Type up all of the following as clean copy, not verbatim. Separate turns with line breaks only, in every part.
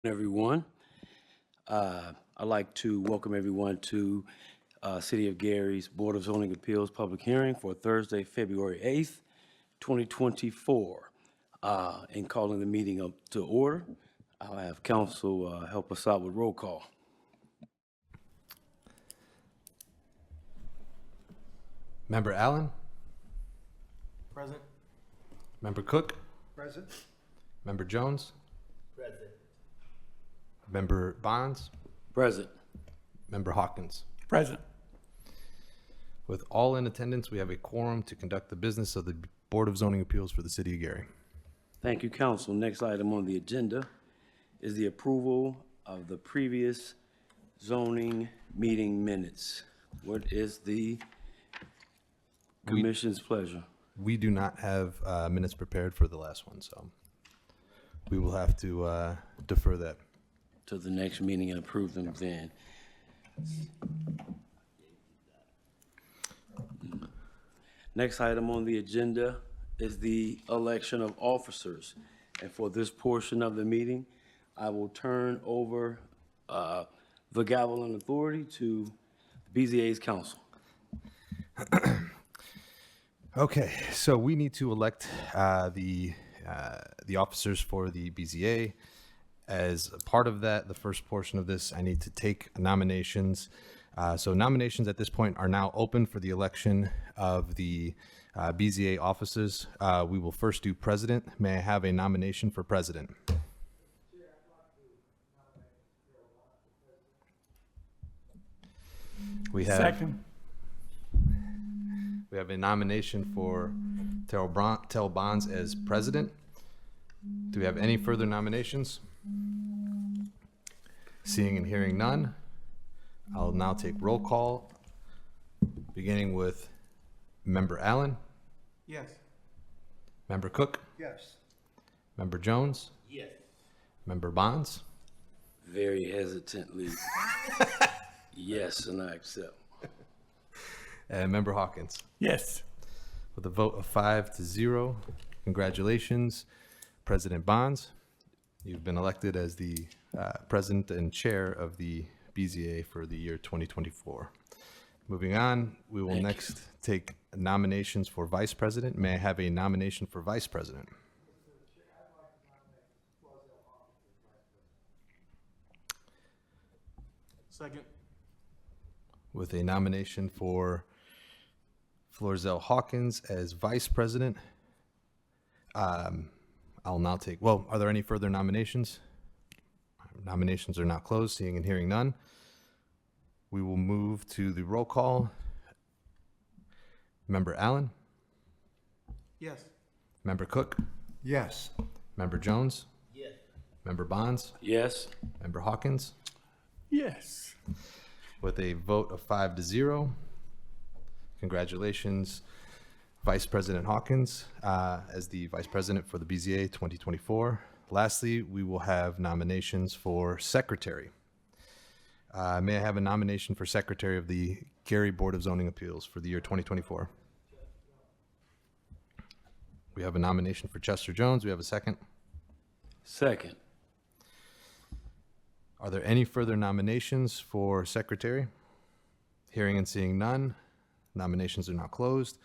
Everyone. I'd like to welcome everyone to City of Gary's Board of Zoning Appeals public hearing for Thursday, February 8th, 2024. In calling the meeting up to order, I'll have council help us out with roll call.
Member Allen?
Present.
Member Cook?
Present.
Member Jones?
Present.
Member Bonds?
Present.
Member Hawkins?
Present.
With all in attendance, we have a quorum to conduct the business of the Board of Zoning Appeals for the City of Gary.
Thank you, council. Next item on the agenda is the approval of the previous zoning meeting minutes. What is the commission's pleasure?
We do not have minutes prepared for the last one, so we will have to defer that.
To the next meeting and approve them then. Next item on the agenda is the election of officers. And for this portion of the meeting, I will turn over the gavel and authority to BZA's council.
Okay, so we need to elect the officers for the BZA. As a part of that, the first portion of this, I need to take nominations. So nominations at this point are now open for the election of the BZA officers. We will first do president. May I have a nomination for president? We have
Second.
We have a nomination for Terrell Bonds as president. Do we have any further nominations? Seeing and hearing none, I'll now take roll call, beginning with Member Allen,
Yes.
Member Cook,
Yes.
Member Jones,
Yes.
Member Bonds,
Very hesitantly, yes, and I accept.
and Member Hawkins.
Yes.
With a vote of 5-0, congratulations, President Bonds. You've been elected as the president and chair of the BZA for the year 2024. Moving on, we will next take nominations for vice president. May I have a nomination for vice president?
Second.
With a nomination for Florzell Hawkins as vice president. I'll now take, well, are there any further nominations? Nominations are now closed, seeing and hearing none. We will move to the roll call. Member Allen,
Yes.
Member Cook,
Yes.
Member Jones. Yes. Member Bonds,
Yes,
Member Hawkins.
Yes.
With a vote of 5-0, congratulations, Vice President Hawkins, as the Vice President for the BZA 2024. Lastly, we will have nominations for Secretary. May I have a nomination for Secretary of the Gary Board of Zoning Appeals for the year 2024? We have a nomination for Chester Jones. We have a second.
second.
Are there any further nominations for Secretary? Hearing and seeing none, nominations are now closed.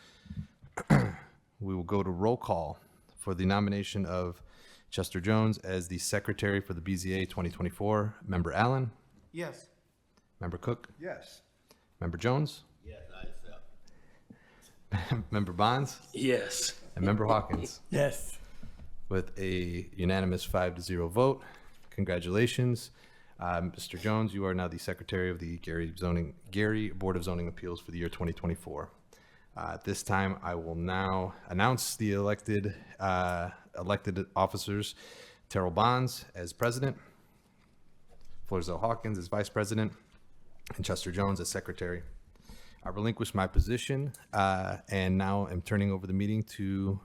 We will go to roll call for the nomination of Chester Jones as the Secretary for the BZA 2024. Member Allen,
Yes.
Member Cook,
Yes.
Member Jones,
Yes, I accept.
Member Bonds,
Yes,
and Member Hawkins.
Yes.
With a unanimous 5-0 vote, congratulations. Mr. Jones, you are now the Secretary of the Gary Board of Zoning Appeals for the year 2024. At this time, I will now announce the elected officers. Terrell Bonds as president, Florzell Hawkins as vice president, and Chester Jones as secretary. I relinquish my position and now am turning over the meeting to,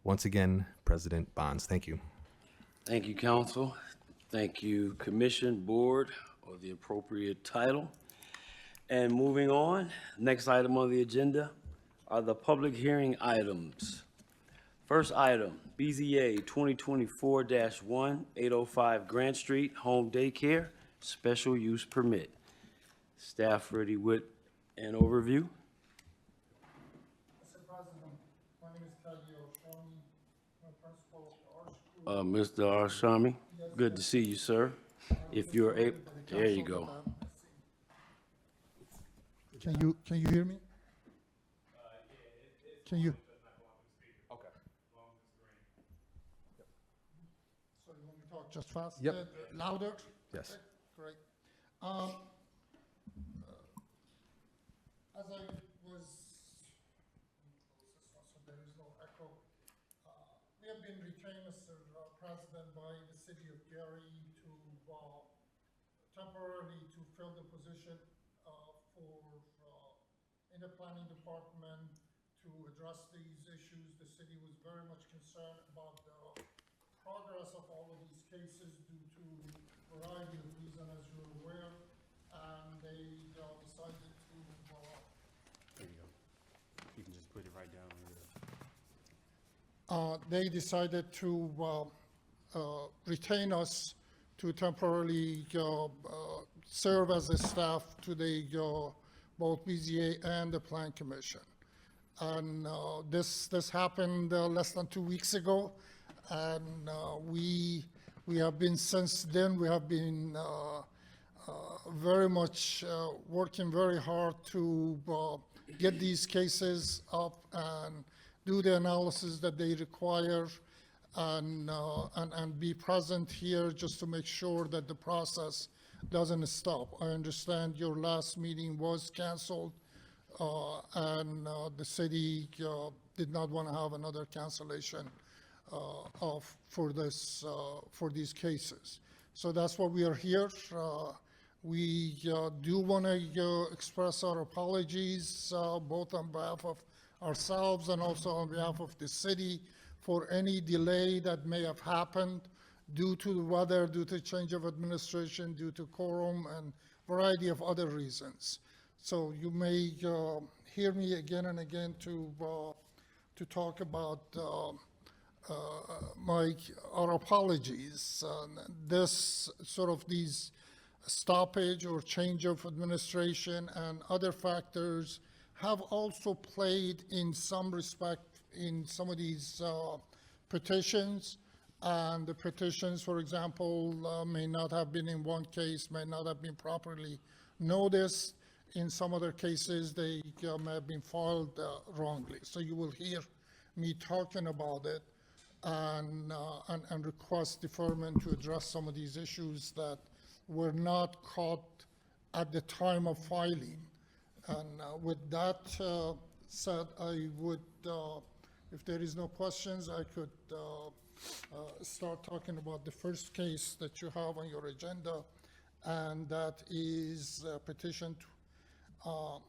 once again, President Bonds. Thank you.
thank you, council. Thank you, commission, board, or the appropriate title. And moving on, next item on the agenda are the public hearing items. First item, BZA 2024-1, 805 Grant Street, Home Daycare, Special Use Permit. Staff ready with an overview?
Mr. President, my name is Kaji Oshami, I'm principal of the art school.
Mr. Arshami, good to see you, sir. If you're able, there you go.
Can you hear me? Can you?
Okay.
So you want me to talk just fast?
Yep.
Louder?
Yes.
Okay, great. As I was, so there is no echo. We have been retained, Mr. President, by the city of Gary to temporarily to fill the position in the planning department to address these issues. The city was very much concerned about the progress of all of these cases due to a variety of reasons, as you're aware, and they decided to.
There you go. You can just put it right down here.
They decided to retain us to temporarily serve as a staff to the both BZA and the Plan Commission. And this happened less than 2 weeks ago, and we have been since then. We have been very much working very hard to get these cases up and do the analysis that they require, and be present here just to make sure that the process doesn't stop. I understand your last meeting was canceled, and the city did not want to have another cancellation for these cases. So that's why we are here. We do want to express our apologies, both on behalf of ourselves and also on behalf of the city, for any delay that may have happened due to the weather, due to change of administration, due to quorum, and variety of other reasons. So you may hear me again and again to talk about our apologies. This sort of these stoppage or change of administration and other factors have also played in some respect in some of these petitions. And the petitions, for example, may not have been in one case, may not have been properly noticed. In some other cases, they may have been filed wrongly. So you will hear me talking about it and request deferment to address some of these issues that were not caught at the time of filing. And with that said, I would, if there is no questions, I could start talking about the first case that you have on your agenda, and that is a petition of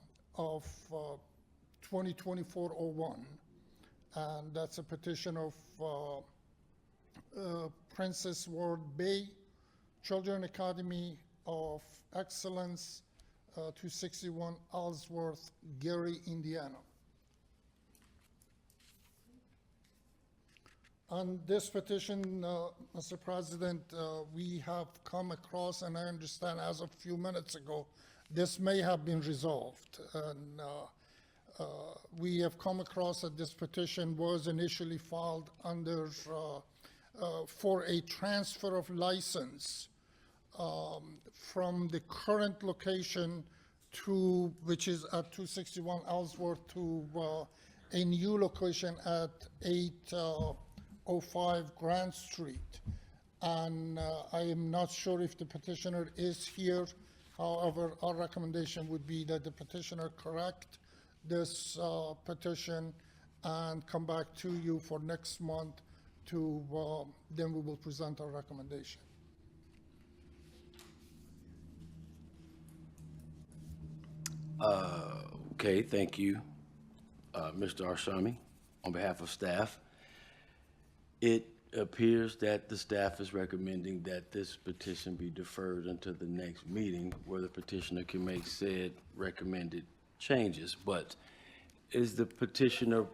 2024-01, and that's a petition of Princess Ward Bay Children Academy of Excellence, 261 Ellsworth, Gary, Indiana. On this petition, Mr. President, we have come across, and I understand as of a few minutes ago, this may have been resolved. And we have come across that this petition was initially filed under for a transfer of license from the current location to, which is at 261 Ellsworth, to a new location at 805 Grant Street. And I am not sure if the petitioner is here. However, our recommendation would be that the petitioner correct this petition and come back to you for next month to, then we will present our recommendation.
Okay, thank you, Mr. Arshami. On behalf of staff, it appears that the staff is recommending that this petition be deferred until the next meeting where the petitioner can make said recommended changes. But is the petitioner,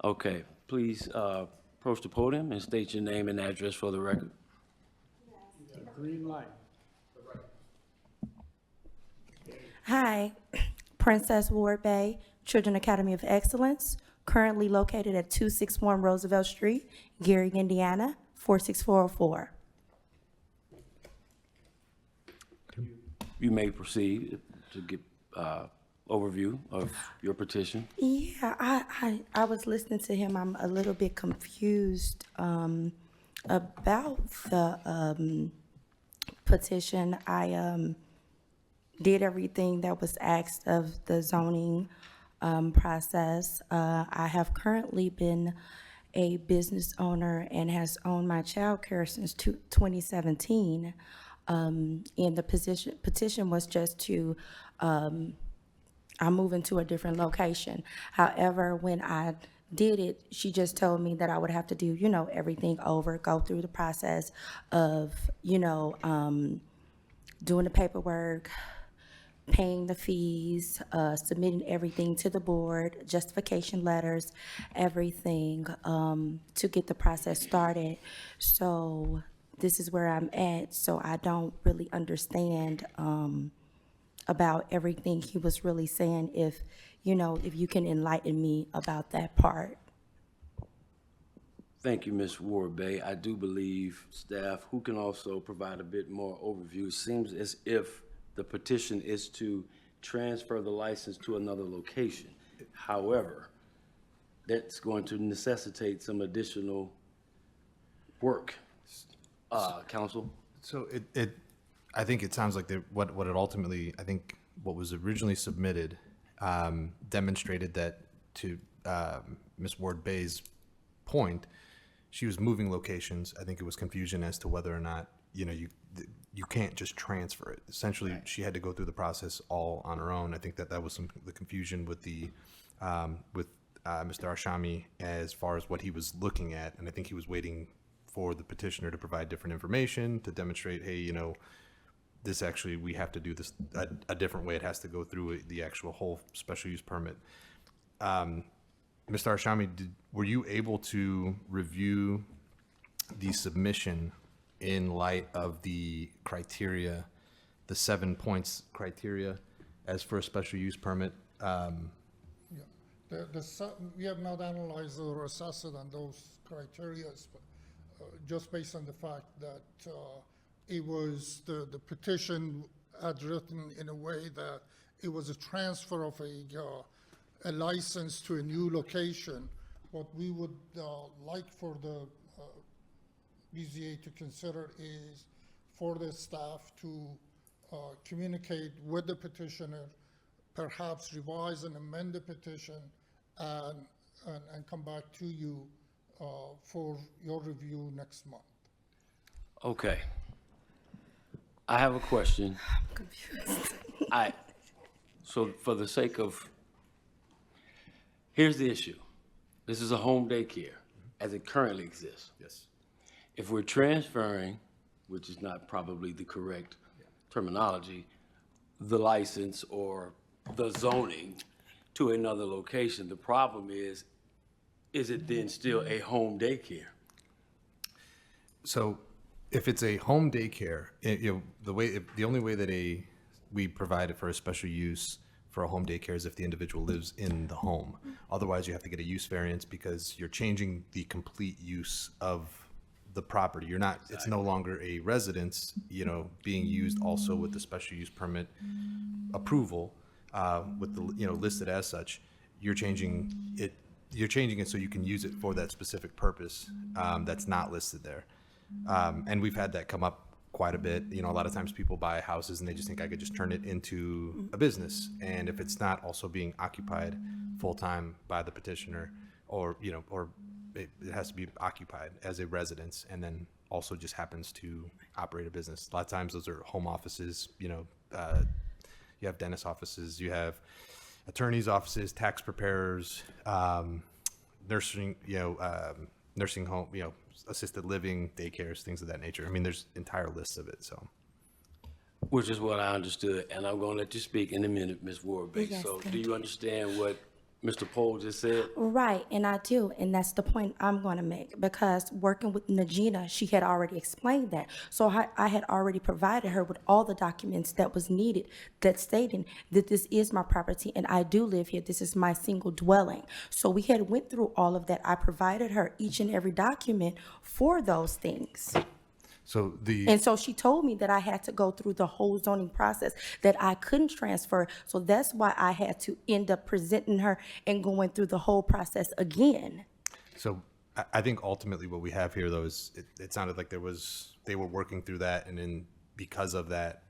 okay, please approach the podium and state your name and address for the record?
Green light.
Hi, Princess Ward Bay, Children Academy of Excellence, currently located at 261 Roosevelt Street, Gary, Indiana, 46404.
You may proceed to get overview of your petition.
Yeah, I was listening to him. I'm a little bit confused about the petition. I did everything that was asked of the zoning process. I have currently been a business owner and has owned my childcare since 2017. And the petition was just to, I'm moving to a different location. However, when I did it, she just told me that I would have to do, everything over, go through the process of, doing the paperwork, paying the fees, submitting everything to the board, justification letters, everything, to get the process started. So this is where I'm at, so I don't really understand about everything he was really saying, if you can enlighten me about that part.
Thank you, Ms. Ward Bay. I do believe staff who can also provide a bit more overview. It seems as if the petition is to transfer the license to another location. However, that's going to necessitate some additional work. Counsel?
So I think it sounds like what it ultimately, I think what was originally submitted demonstrated that, to Ms. Ward Bay's point, she was moving locations. I think it was confusion as to whether or not, you can't just transfer it. Essentially, she had to go through the process all on her own. I think that was the confusion with Mr. Arshami as far as what he was looking at, and I think he was waiting for the petitioner to provide different information to demonstrate, hey, this actually, we have to do this a different way. It has to go through the actual whole special use permit. Mr. Arshami, were you able to review the submission in light of the criteria, the 7 points criteria as for a special use permit?
We have not analyzed or assessed it on those criteria, but just based on the fact that it was, the petition had written in a way that it was a transfer of a license to a new location. What we would like for the BZA to consider is for the staff to communicate with the petitioner, perhaps revise and amend the petition, and come back to you for your review next month.
Okay. I have a question.
I'm confused.
So for the sake of, here's the issue. This is a home daycare as it currently exists.
Yes.
If we're transferring, which is not probably the correct terminology, the license or the zoning to another location, the problem is it then still a home daycare?
So if it's a home daycare, the only way that we provide it for a special use for a home daycare is if the individual lives in the home. Otherwise, you have to get a use variance because you're changing the complete use of the property. You're not, it's no longer a residence, being used also with the special use permit approval, with the, listed as such. You're changing it so you can use it for that specific purpose, that's not listed there. And we've had that come up quite a bit. A lot of times people buy houses and they just think I could just turn it into a business. And if it's not also being occupied full-time by the petitioner, or it has to be occupied as a residence and then also just happens to operate a business. A lot of times those are home offices, you have dentist offices, you have attorneys' offices, tax preparers, nursing home, assisted living, daycares, things of that nature. I mean, there's entire lists of it, so.
Which is what I understood, and I'm gonna let you speak in a minute, Ms. Ward Bay.
Yes,
So
thank
do you understand what Mr. Pohl just said?
Right, and I do, and that's the point I'm going to make, because working with Najina, she had already explained that. So I had already provided her with all the documents that was needed, that stating that this is my property and I do live here. This is my single dwelling. So we had went through all of that. I provided her each and every document for those things.
So the,
And so she told me that I had to go through the whole zoning process, that I couldn't transfer. So that's why I had to end up presenting her and going through the whole process again.
so I think ultimately what we have here though is, it sounded like they were working through that, and then because of that,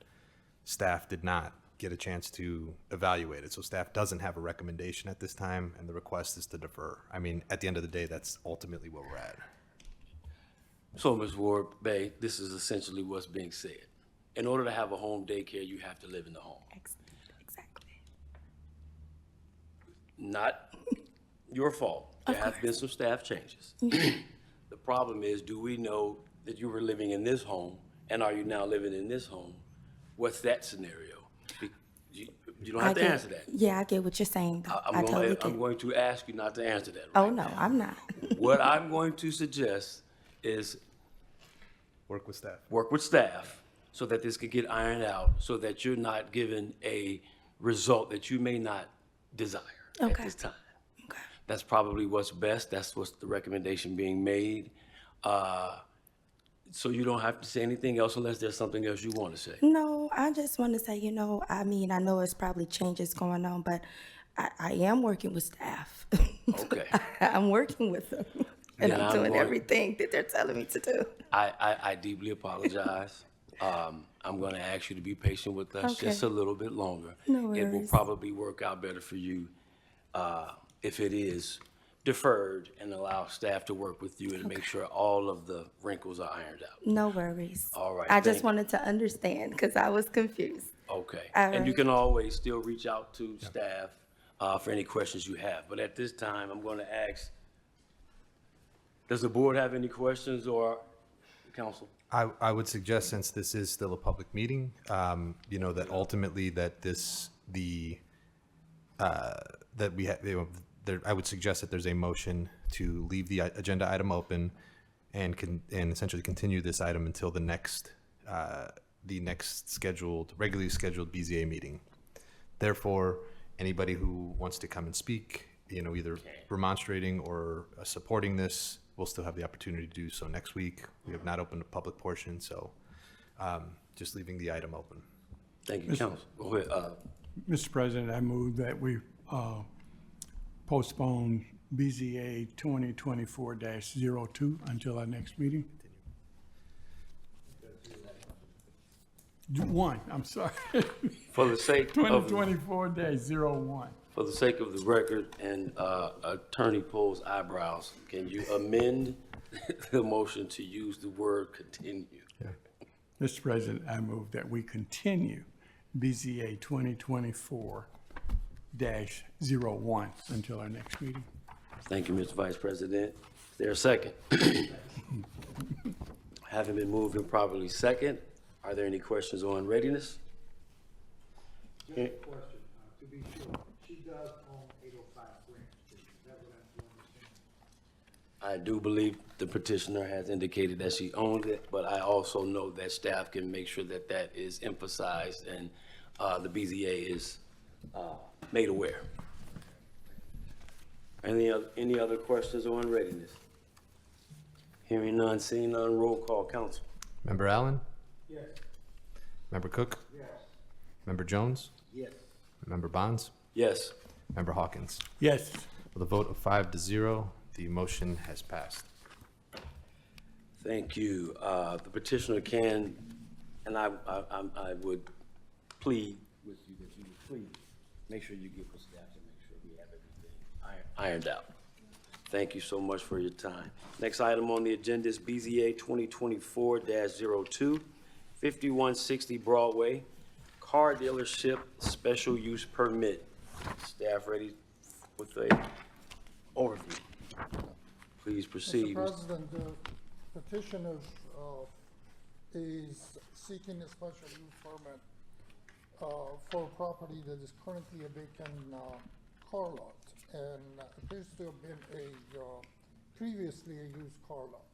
staff did not get a chance to evaluate it. So staff doesn't have a recommendation at this time, and the request is to defer. I mean, at the end of the day, that's ultimately where we're at.
So, Ms. Ward Bay, this is essentially what's being said. In order to have a home daycare, you have to live in the home.
Exactly.
Not your fault. There have been some staff changes. The problem is, do we know that you were living in this home, and are you now living in this home? What's that scenario? You don't have to answer that.
Yeah, I get what you're saying, though. I totally get
I'm
it.
going to ask you not to answer that.
Oh,
right
no,
now.
I'm not.
What I'm going to suggest is
Work with staff.
work with staff so that this could get ironed out, so that you're not given a result that you may not desire at
Okay.
this time.
Okay.
That's probably what's best. That's what's the recommendation being made. So you don't have to say anything else unless there's something else you want to say.
No, I just want to say, I mean, I know it's probably changes going on, but I am working with staff.
Okay.
I'm working with them, and
Then
I'm
I'm
doing
going-
everything that they're telling me to do.
I deeply apologize. I'm going to ask you to be patient with us
Okay.
just a little bit longer.
No
It will
worries.
probably work out better for you if it is deferred, and allow staff to work with you and make sure all of the wrinkles are ironed out.
No worries.
All right,
I
thank
just
you.
wanted to understand, because I was confused.
Okay.
All
And you
right.
can always still reach out to staff for any questions you have. But at this time, I'm going to ask, does the board have any questions, or council?
I would suggest, since this is still a public meeting, that ultimately that that we have, I would suggest that there's a motion to leave the agenda item open and essentially continue this item until the next regularly scheduled BZA meeting. Therefore, anybody who wants to come and speak, either remonstrating or supporting this, will still have the opportunity to do so next week. We have not opened a public portion, so just leaving the item open.
Thank you, council. Go ahead.
Mr. President, I move that we postpone BZA 2024-02 until our next meeting. One, I'm sorry,
For the sake of,
2024-01.
for the sake of the record and Attorney Pohl's eyebrows, can you amend the motion to use the word continue?
Mr. President, I move that we continue BZA 2024-01 until our next meeting.
Thank you, Mr. Vice President. Is there a second? Having been moved and properly second, are there any questions on readiness?
Just a question, to be sure, she does own 805 Grant Street, is that what I'm understanding?
I do believe the petitioner has indicated that she owns it, but I also know that staff can make sure that that is emphasized and the BZA is made aware. Any other questions on readiness? Hearing none, seeing none, roll call, council.
Member Allen?
Yes.
Member Cook?
Yes.
Member Jones?
Yes.
Member Bonds?
Yes.
Member Hawkins?
Yes.
With a vote of 5-0, the motion has passed.
Thank you. The petitioner can, and I would plead with you that you would please make sure you get with staff to make sure we have everything ironed out. Thank you so much for your time. Next item on the agenda is BZA 2024-02, 5160 Broadway, car dealership special use permit. Staff ready with a overview? Please proceed.
Mr. President, the petitioner is seeking a special use permit for a property that is currently a vacant car lot. and appears to have been previously a used car lot.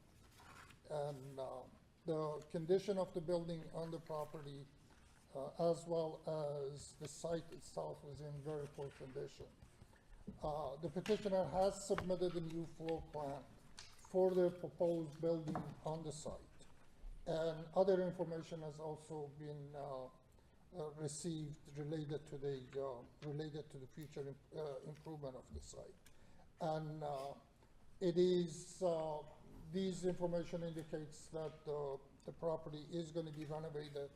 And the condition of the building on the property, as well as the site itself, is in very poor condition. The petitioner has submitted a new floor plan for the proposed building on the site. And other information has also been received related to the future improvement of the site. And it is, these information indicates that the property is going to be renovated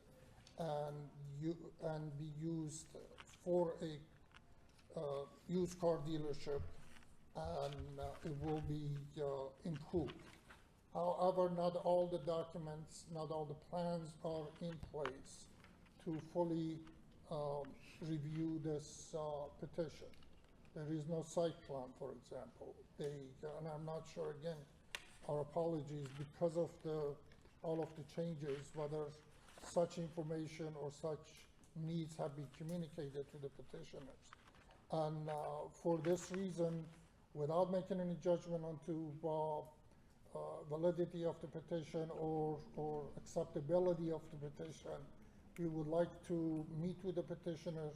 and be used for a used car dealership, and it will be improved. However, not all the documents, not all the plans are in place to fully review this petition. There is no site plan, for example. And I'm not sure, again, our apologies, because of all of the changes, whether such information or such needs have been communicated to the petitioners. And for this reason, without making any judgment onto validity of the petition or acceptability of the petition, we would like to meet with the petitioner,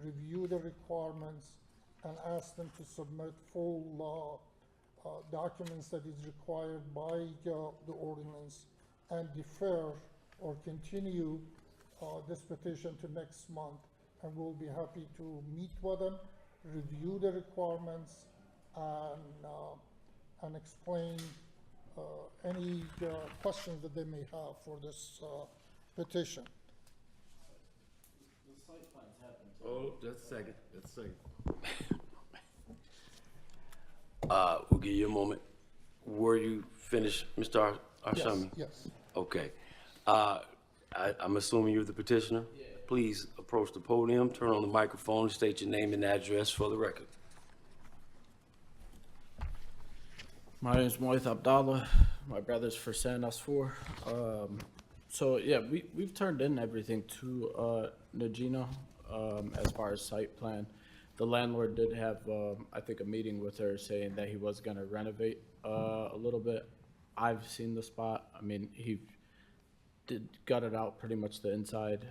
review the requirements, and ask them to submit full documents that is required by the ordinance, and defer or continue this petition to next month. And we'll be happy to meet with them, review the requirements, and explain any questions that they may have for this petition.
Oh, just a second, just a second. We'll give you a moment. Were you finished, Mr. Arshami?
Yes.
Okay. I'm assuming you're the petitioner? Yeah. Please approach the podium, turn on the microphone, and state your name and address for the record.
My name is Moith Abdallah. My brother's for San Asfour. So yeah, we've turned in everything to Najina as far as site plan. The landlord did have, I think, a meeting with her saying that he was gonna renovate a little bit. I've seen the spot. I mean, he did gutted out pretty much the inside,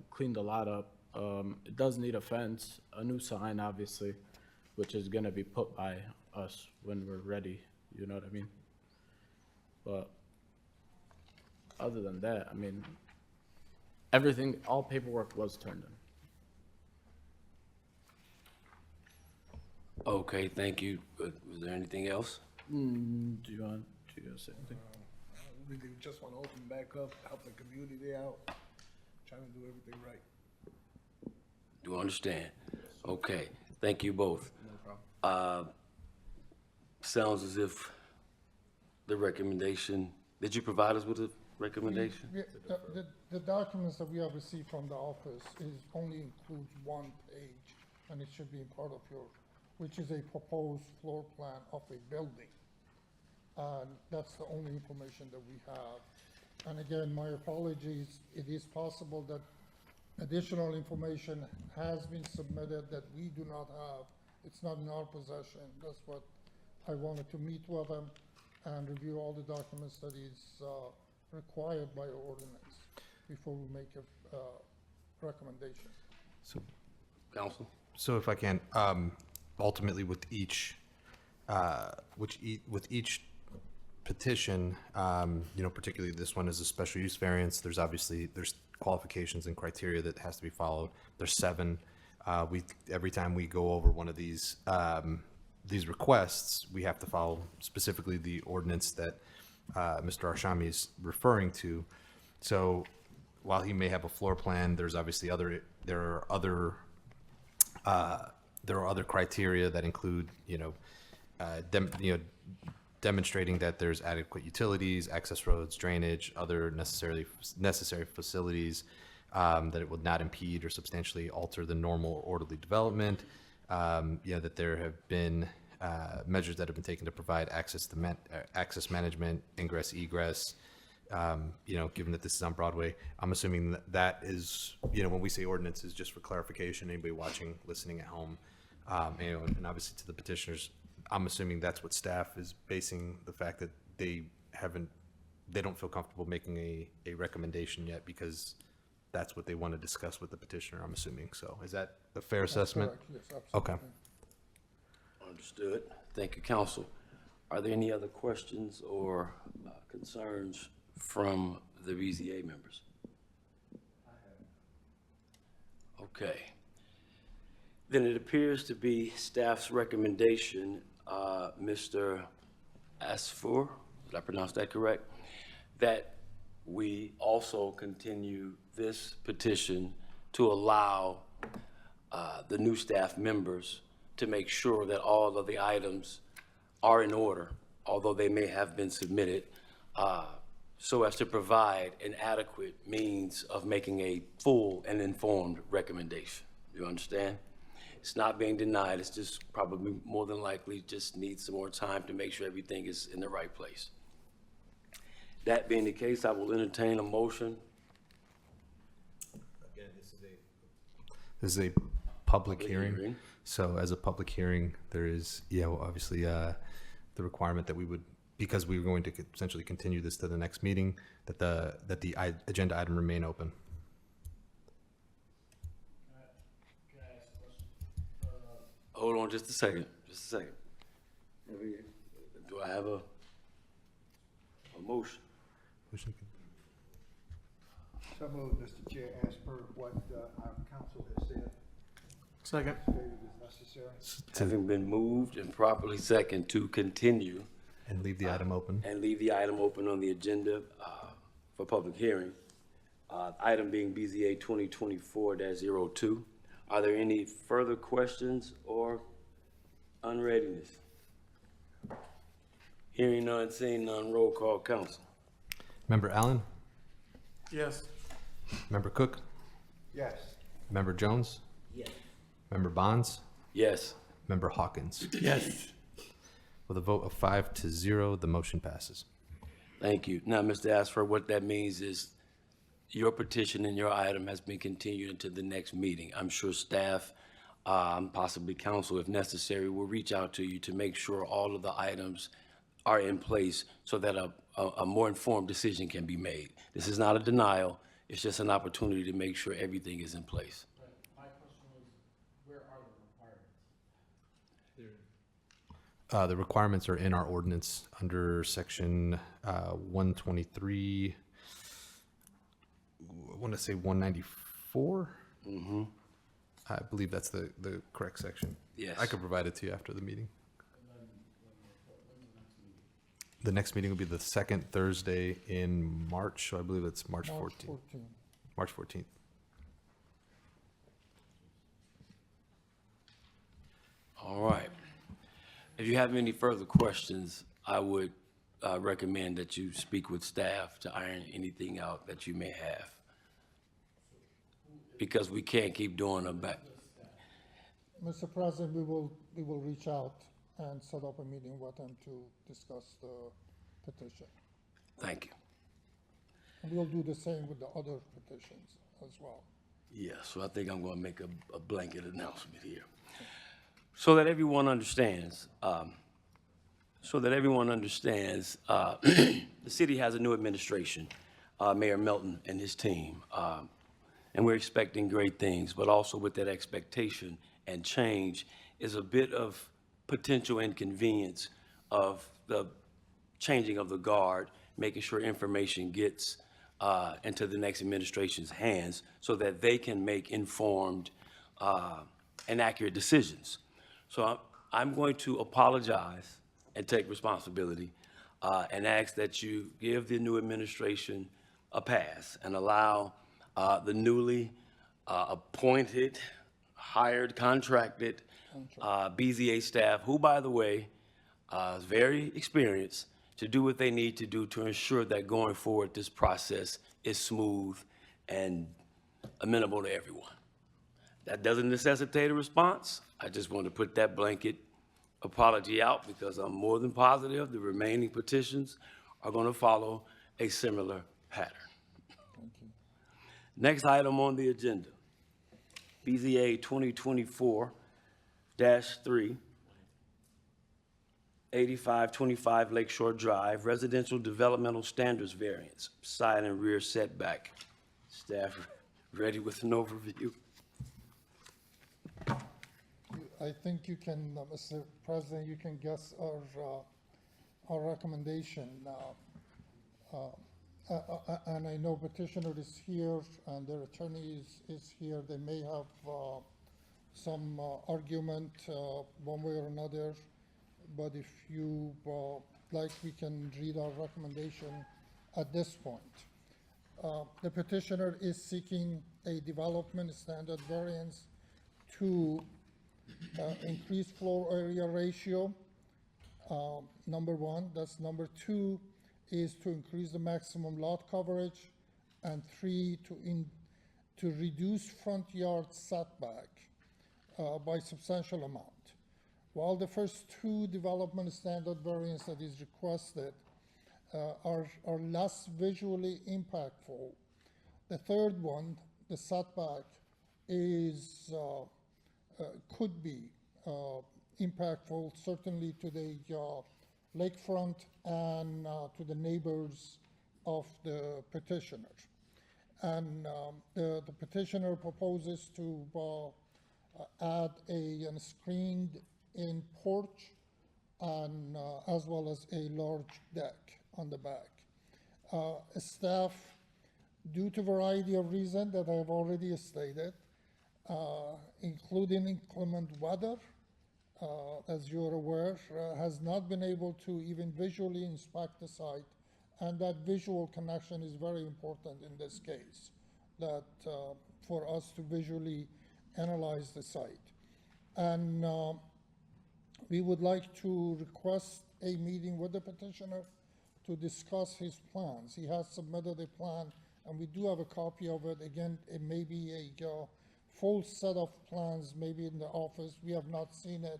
cleaned a lot up. It does need a fence, a new sign, obviously, which is gonna be put by us when we're ready. You know what I mean? But other than that, I mean, everything, all paperwork was turned in.
Okay, thank you. Was there anything else?
Do you want to say anything?
We just want to open back up, help the community out, trying to do everything right.
Do understand? Okay, thank you both.
No problem.
Sounds as if the recommendation, did you provide us with a recommendation?
The documents that we have received from the office only includes one page, and it should be part of which is a proposed floor plan of a building. And that's the only information that we have. And again, my apologies, it is possible that additional information has been submitted that we do not have. It's not in our possession. That's what I wanted to meet with them and review all the documents that is required by ordinance before we make a recommendation.
Counsel?
So if I can, ultimately with each petition, particularly this one is a special use variance. There's qualifications and criteria that has to be followed. There's 7. Every time we go over one of these requests, we have to follow specifically the ordinance that Mr. Arshami is referring to. So while he may have a floor plan, there's obviously there are other criteria that include, demonstrating that there's adequate utilities, access roads, drainage, other necessary facilities, that it would not impede or substantially alter the normal or orderly development. That there have been measures that have been taken to provide access management, ingress, egress. Given that this is on Broadway, I'm assuming that is, when we say ordinance, is just for clarification. Anybody watching, listening at home, And obviously to the petitioners, I'm assuming that's what staff is basing the fact that they don't feel comfortable making a recommendation yet because that's what they want to discuss with the petitioner, I'm assuming. So is that a fair assessment?
Correct, yes,
Okay.
absolutely.
Understood. Thank you, counsel. Are there any other questions or concerns from the BZA members? Okay. Then it appears to be staff's recommendation, Mr. Asfour, did I pronounce that correct? That we also continue this petition to allow the new staff members to make sure that all of the items are in order, although they may have been submitted, so as to provide an adequate means of making a full and informed recommendation. You understand? It's not being denied, it's just probably more than likely just needs some more time to make sure everything is in the right place. That being the case, I will entertain a motion.
Again, this is a public hearing.
hearing.
So as a public hearing, there is, well, obviously, the requirement that we would, because we were going to essentially continue this to the next meeting, that the agenda item remain open.
Hold on just a second, Do I have a motion?
So moved, Mr. Chair, as per what our council has said,
Second.
stated is necessary.
Having been moved and properly second to continue
And leave the item open.
and leave the item open on the agenda for public hearing. Item being BZA 2024-02. Are there any further questions or unreadiness? Hearing none, seeing none, roll call, council.
Member Allen?
Yes.
Member Cook?
Yes.
Member Jones?
Yes.
Member Bonds?
Yes.
Member Hawkins?
Yes.
With a vote of 5-0, the motion passes.
Thank you. Now, Mr. Asfer, what that means is your petition and your item has been continued into the next meeting. I'm sure staff, possibly council, if necessary, will reach out to you to make sure all of the items are in place so that a more informed decision can be made. This is not a denial. It's just an opportunity to make sure everything is in place.
My question was, where are the requirements?
The requirements are in our ordinance under section 123, I want to say 194? I believe that's the correct section.
Yes.
I could provide it to you after the meeting. The next meeting will be the second Thursday in March, so I believe it's March 14th.
14.
March 14th.
All right. If you have any further questions, I would recommend that you speak with staff to iron anything out that you may have. Because we can't keep doing them back.
Mr. President, we will reach out and set up a meeting with them to discuss the petition.
Thank you.
And we'll do the same with the other petitions as well.
Yeah, so I think I'm going to make a blanket announcement here. So that everyone understands, the city has a new administration, Mayor Melton and his team. And we're expecting great things, but also with that expectation and change is a bit of potential inconvenience of the changing of the guard, making sure information gets into the next administration's hands so that they can make informed and accurate decisions. So I'm going to apologize and take responsibility and ask that you give the new administration a pass and allow the newly appointed, hired, contracted BZA staff, who, by the way, is very experienced, to do what they need to do to ensure that going forward, this process is smooth and amenable to everyone. That doesn't necessitate a response. I just want to put that blanket apology out because I'm more than positive the remaining petitions are going to follow a similar pattern. Next item on the agenda, BZA 3, 8525 Lakeshore Drive, residential developmental standards variance, side and rear setback. Staff ready with an overview?
I think you can, Mr. President, you can guess our recommendation. And I know petitioner is here and their attorney is here. They may have some argument one way or another, but if you like, we can read our recommendation at this point. The petitioner is seeking a development standard variance to increase floor area ratio, number one. That's number two, is to increase the maximum lot coverage, and three, to reduce front yard setback by substantial amount. While the first two development standard variants that is requested are less visually impactful, the third one, the setback, is could be impactful, certainly to the lakefront and to the neighbors of the petitioner. And the petitioner proposes to add a screened-in porch and as well as a large deck on the back. Staff, due to a variety of reasons that I've already stated, including inclement weather, as you're aware, has not been able to even visually inspect the site, and that visual connection is very important in this case, that for us to visually analyze the site. And we would like to request a meeting with the petitioner to discuss his plans. He has submitted a plan, and we do have a copy of it. Again, it may be a full set of plans, maybe in the office. We have not seen it,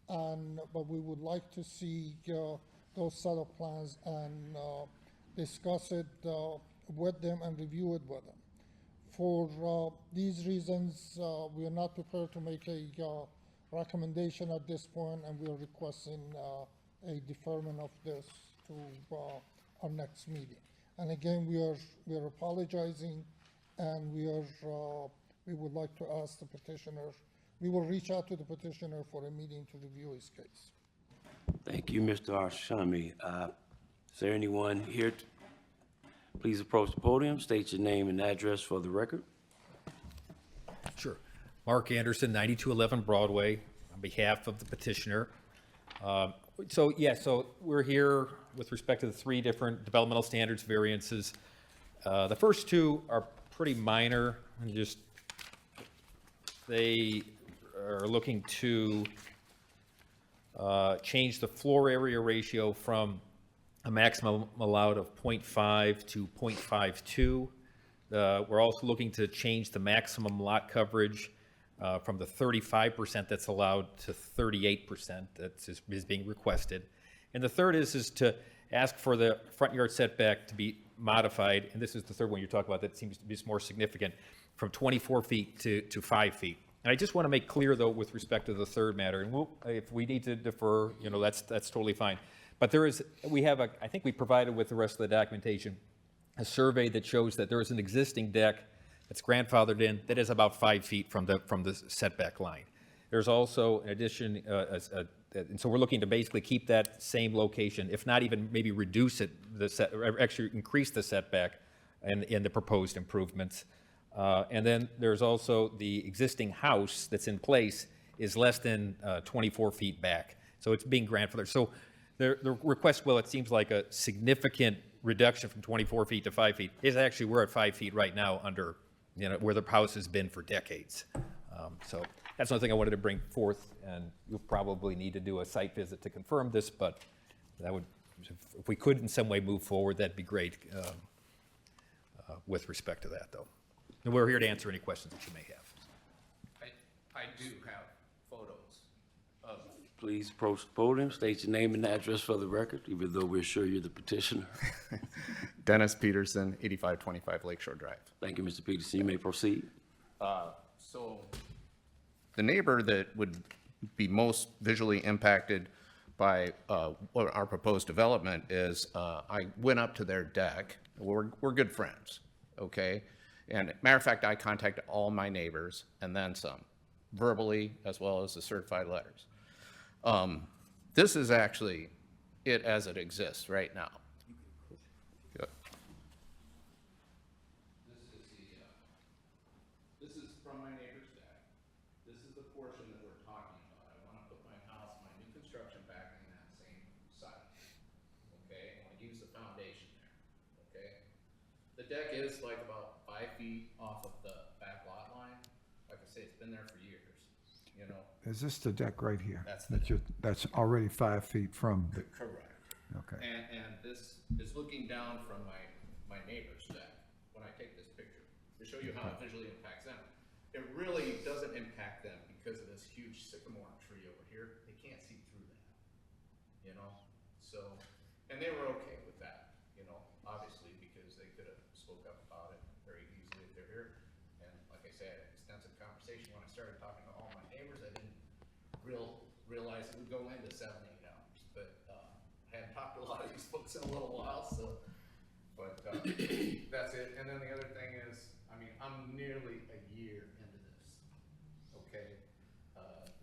but we would like to see those set of plans and discuss it with them and review it with them. For these reasons, we are not prepared to make a recommendation at this point, and we are requesting a deferment of this to our next meeting. And again, we are apologizing, and we would like to ask the petitioner, we will reach out to the petitioner for a meeting to review his case.
Thank you, Mr. Arshami. Is there anyone here? Please approach the podium, state your name and address for the record.
Sure. Mark Anderson, 9211 Broadway, on behalf of the petitioner. So we're here with respect to the three different developmental standards variances. The first two are pretty minor, and just they are looking to change the floor area ratio from a maximum allowed of 0.5 to 0.52. We're also looking to change the maximum lot coverage from the 35% that's allowed to 38% that is being requested. And the third is to ask for the front yard setback to be modified, and this is the third one you're talking about that seems to be more significant, from 24 feet to 5 feet. And I just want to make clear, though, with respect to the third matter, and if we need to defer, that's totally fine. But I think we provided with the rest of the documentation a survey that shows that there is an existing deck that's grandfathered in that is about 5 feet from the setback line. There's also, in addition, and so we're looking to basically keep that same location, if not even maybe reduce it, or actually increase the setback in the proposed improvements. And then there's also the existing house that's in place is less than 24 feet back. So it's being grandfathered. So the request, well, it seems like a significant reduction from 24 feet to 5 feet. Is actually, we're at 5 feet right now under, where the house has been for decades. So that's another thing I wanted to bring forth, and you'll probably need to do a site visit to confirm this, but that would, if we could in some way move forward, that'd be great with respect to that, though. And we're here to answer any questions that you may have.
I do have photos of.
Please approach the podium, state your name and address for the record, even though we're sure you're the petitioner.
Dennis Peterson, 8525 Lakeshore Drive.
Thank you, Mr. Peterson. You may proceed.
So the neighbor that would be most visually impacted by what our proposed development is, I went up to their deck. We're good friends, okay? And matter of fact, I contacted all my neighbors and then some, verbally as well as the certified letters. This is actually it as it exists right now. Good. This is from my neighbor's deck. This is the portion that we're talking about. I want to put my house, my new construction back in that same site. Okay, I want to use the foundation there, okay? The deck is like about 5 feet off of the back lot line. Like I say, it's been there for years, you know?
Is this the deck right here?
That's the
That's already 5 feet from the,
Correct.
okay.
And this is looking down from my neighbor's deck, when I take this picture, to show you how it visually impacts them. It really doesn't impact them because of this huge sycamore tree over here. They can't see through that, you know? So, and they were okay with that, you know, obviously, because they could have spoke up about it very easily if they're here. And like I said, I had an extensive conversation when I started talking to all my neighbors. I didn't realize it would go into 7, 8 hours, but I hadn't talked to a lot of these folks in a little while, so, but that's it. And then the other thing is, I mean, I'm nearly a year into this, okay?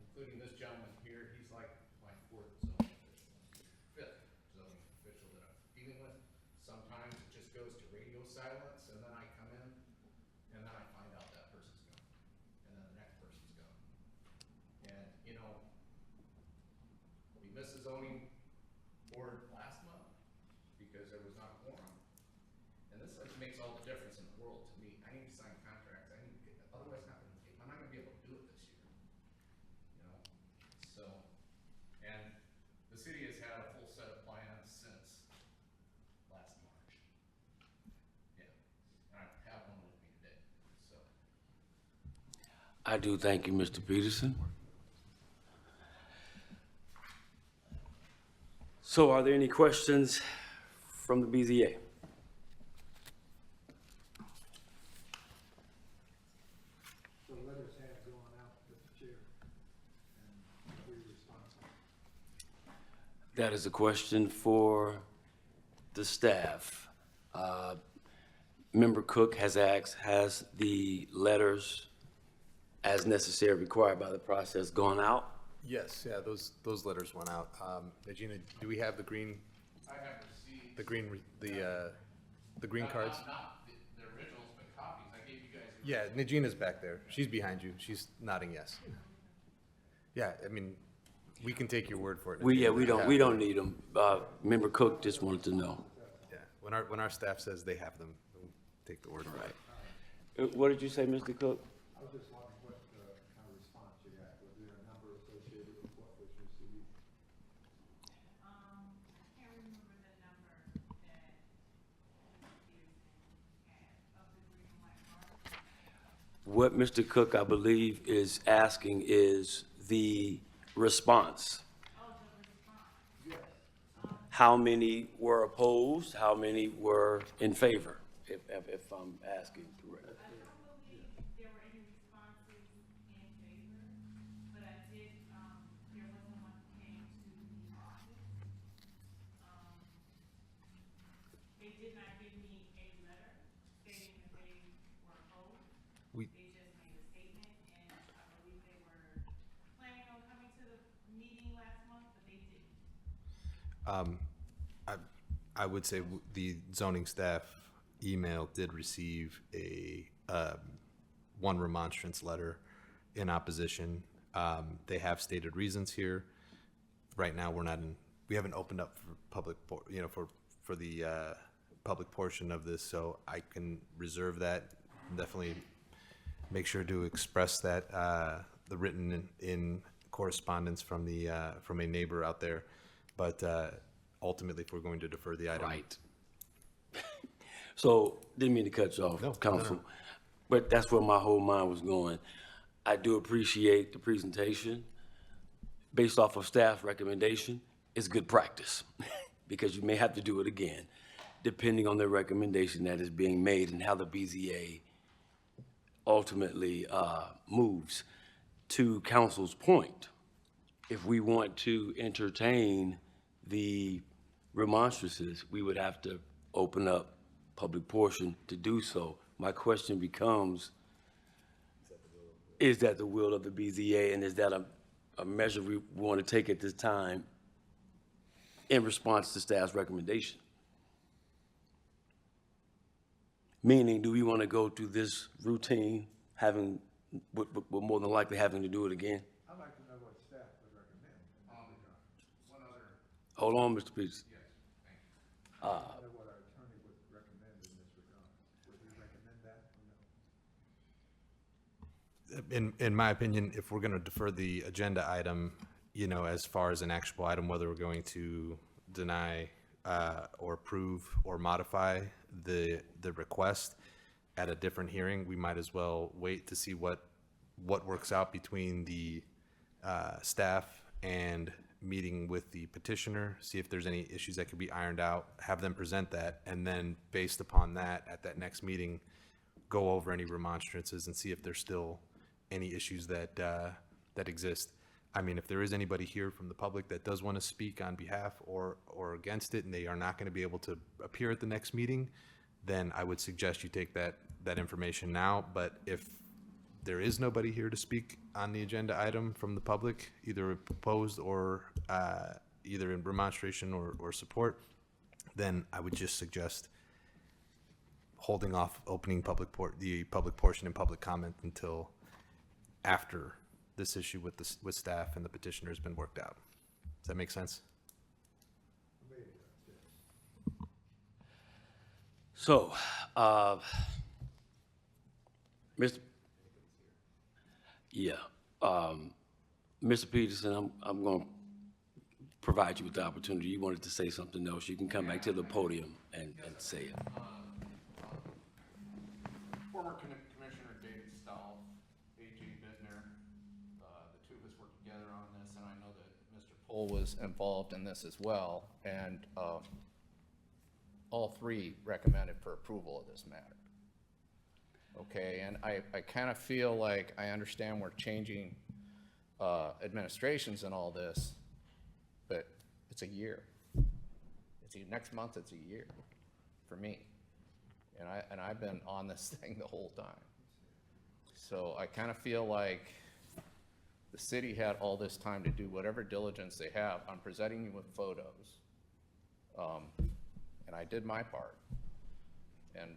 Including this gentleman here, he's like my 4th zoning official, 5th zoning official that I'm dealing with. Sometimes it just goes to radio silence, and then I come in, and then I find out that person's gone, and then the next person's gone. And, you know, we missed the zoning board last month because there was not a quorum. And this like makes all the difference in the world to me. I need to sign contracts. I need to get, otherwise I'm not gonna be able to do it this year. You know, so, and the city has had a full set of plans since last March. Yeah, and I have one with me today, so.
I do thank you, Mr. Peterson. So are there any questions from the BZA?
The letters have gone out, Mr. Chair, and we're responsible.
That is a question for the staff. Member Cook has asked, has the letters as necessary required by the process gone out?
Yes, yeah, those letters went out. Regina, do we have the green,
I have received.
the green cards?
Not the originals, but copies. I gave you guys.
Yeah, Najina's back there. She's behind you. She's nodding yes. Yeah, I mean, we can take your word for it.
We
Najina.
don't need them. Member Cook just wanted to know.
Yeah, when our staff says they have them, we'll take the word for it.
What did you say, Mr. Cook?
I was just wondering what kind of response you got. Was there a number associated with what was received?
I can't remember the number that Mr. Peterson had of the green and white cards.
What Mr. Cook, I believe, is asking is the response. How many were opposed? How many were in favor? If I'm asking correctly.
I don't believe there were any responses in favor, but I did, there was someone who came to the office. They did not give me a letter stating that they were opposed.
We-
They just made a statement, and I believe they were planning on coming to the meeting last month, but they didn't.
I would say the zoning staff email did receive a one remonstrance letter in opposition. They have stated reasons here. Right now, we haven't opened up for public, for the public portion of this, so I can reserve that. Definitely make sure to express that, the written in correspondence from a neighbor out there. But ultimately, if we're going to defer the item.
Right. So, didn't mean to cut you off, Council, but that's where my whole mind was going. I do appreciate the presentation. Based off of staff recommendation, it's good practice, because you may have to do it again, depending on the recommendation that is being made and how the BZA ultimately moves. To council's point, if we want to entertain the remonstrances, we would have to open up public portion to do so. My question becomes, is that the will of the BZA, and is that a measure we want to take at this time in response to staff's recommendation? Meaning, do we want to go through this routine, having, with more than likely having to do it again?
I'd like to know what staff would recommend in this regard.
One other,
Hold on, Mr. Peters.
yes, thank you.
I know what our attorney would recommend in this regard. Would he recommend that or no?
In my opinion, if we're going to defer the agenda item, you know, as far as an actionable item, whether we're going to deny or approve or modify the request at a different hearing, we might as well wait to see what works out between the staff and meeting with the petitioner, see if there's any issues that could be ironed out, have them present that, and then based upon that, at that next meeting, go over any remonstrances and see if there's still any issues that exist. I mean, if there is anybody here from the public that does want to speak on behalf or against it, and they are not going to be able to appear at the next meeting, then I would suggest you take that information now. But if there is nobody here to speak on the agenda item from the public, either proposed or either in remonstration or support, then I would just suggest holding off opening the public portion and public comment until after this issue with staff and the petitioner has been worked out. Does that make sense?
So, Mr. Peterson, I'm going to provide you with the opportunity. You wanted to say something else. You can come back to the podium and say it.
Former Commissioner David Stahl, A.J. Bittner, the two of us worked together on this, and I know that Mr. Pohl was involved in this as well, and all three recommended for approval of this matter. Okay, and I kind of feel like I understand we're changing administrations and all this, but it's a year. Next month, it's a year for me. And I've been on this thing the whole time. So I kind of feel like the city had all this time to do whatever diligence they have. I'm presenting you with photos. And I did my part. And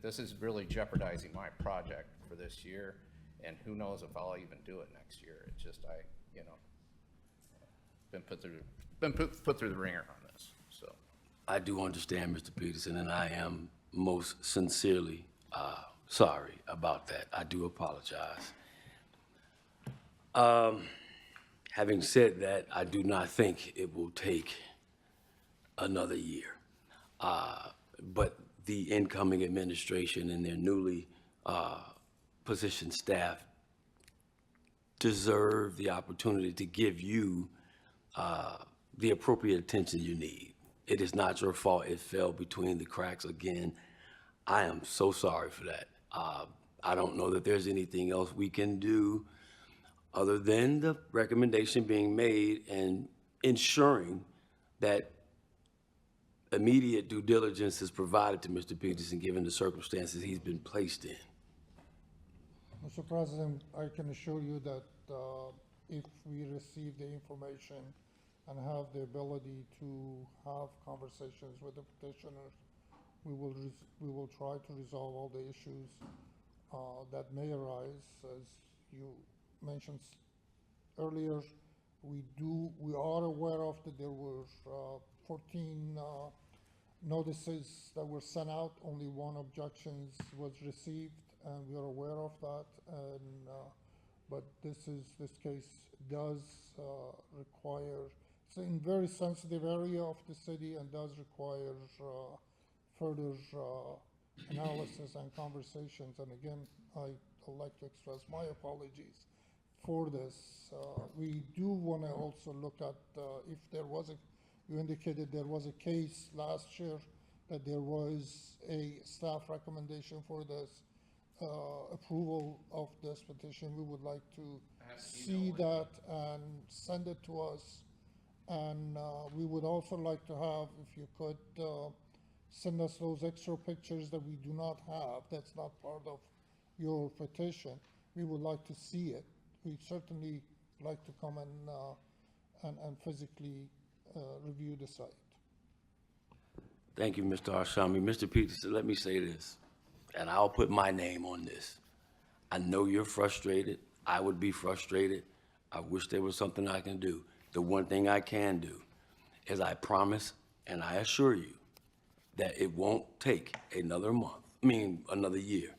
this is really jeopardizing my project for this year. And who knows if I'll even do it next year. It's just, been put through the ringer on this, so.
I do understand, Mr. Peterson, and I am most sincerely sorry about that. I do apologize. Having said that, I do not think it will take another year. But the incoming administration and their newly positioned staff deserve the opportunity to give you the appropriate attention you need. It is not your fault it fell between the cracks again. I am so sorry for that. I don't know that there's anything else we can do other than the recommendation being made and ensuring that immediate due diligence is provided to Mr. Peterson given the circumstances he's been placed in.
Mr. President, I can assure you that if we receive the information and have the ability to have conversations with the petitioners, we will try to resolve all the issues that may arise. As you mentioned earlier, we are aware of that there were 14 notices that were sent out. Only one objection was received, and we are aware of that. And but this case does require, it's in very sensitive area of the city and does require further analysis and conversations. And again, I'd like to express my apologies for this. We do want to also look at if there was you indicated there was a case last year that there was a staff recommendation for this. approval of this petition, we would like to see that and send it to us. And we would also like to have, if you could, send us those extra pictures that we do not have, that's not part of your petition. We would like to see it. We'd certainly like to come and physically review the site.
Thank you, Mr. Arshami. Mr. Peterson, let me say this, and I'll put my name on this. I know you're frustrated. I would be frustrated. I wish there was something I can do. The one thing I can do is I promise and I assure you that it won't take another another year.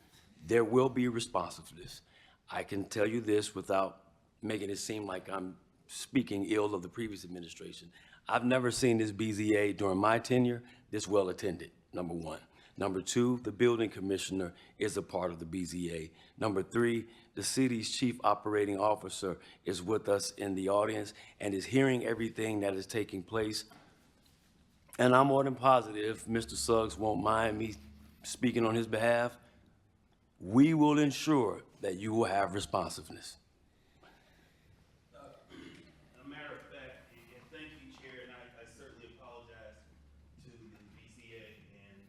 There will be responsiveness. I can tell you this without making it seem like I'm speaking ill of the previous administration. I've never seen this BZA during my tenure this well attended, number one. Number two, the building commissioner is a part of the BZA. Number three, the city's chief operating officer is with us in the audience and is hearing everything that is taking place. And I'm more than positive Mr. Suggs won't mind me speaking on his behalf. We will ensure that you will have responsiveness.
A matter of fact, and thank you, Chair, and I certainly apologize to the BCA, and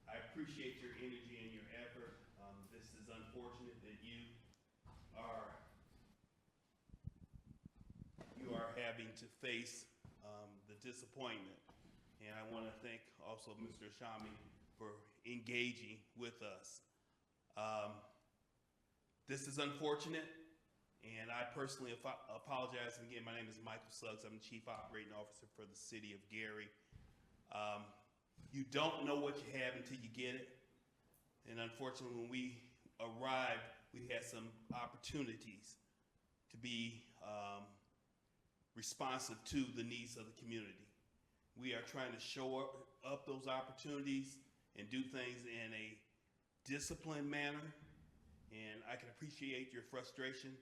I appreciate your energy and your effort. This is unfortunate that you are having to face the disappointment. And I want to thank also Mr. Shami for engaging with us. This is unfortunate, and I personally apologize. And again, my name is Michael Suggs. I'm the Chief Operating Officer for the City of Gary. You don't know what you have until you get it. And unfortunately, when we arrived, we had some opportunities to be responsive to the needs of the community. We are trying to show up those opportunities and do things in a disciplined manner. And I can appreciate your frustration.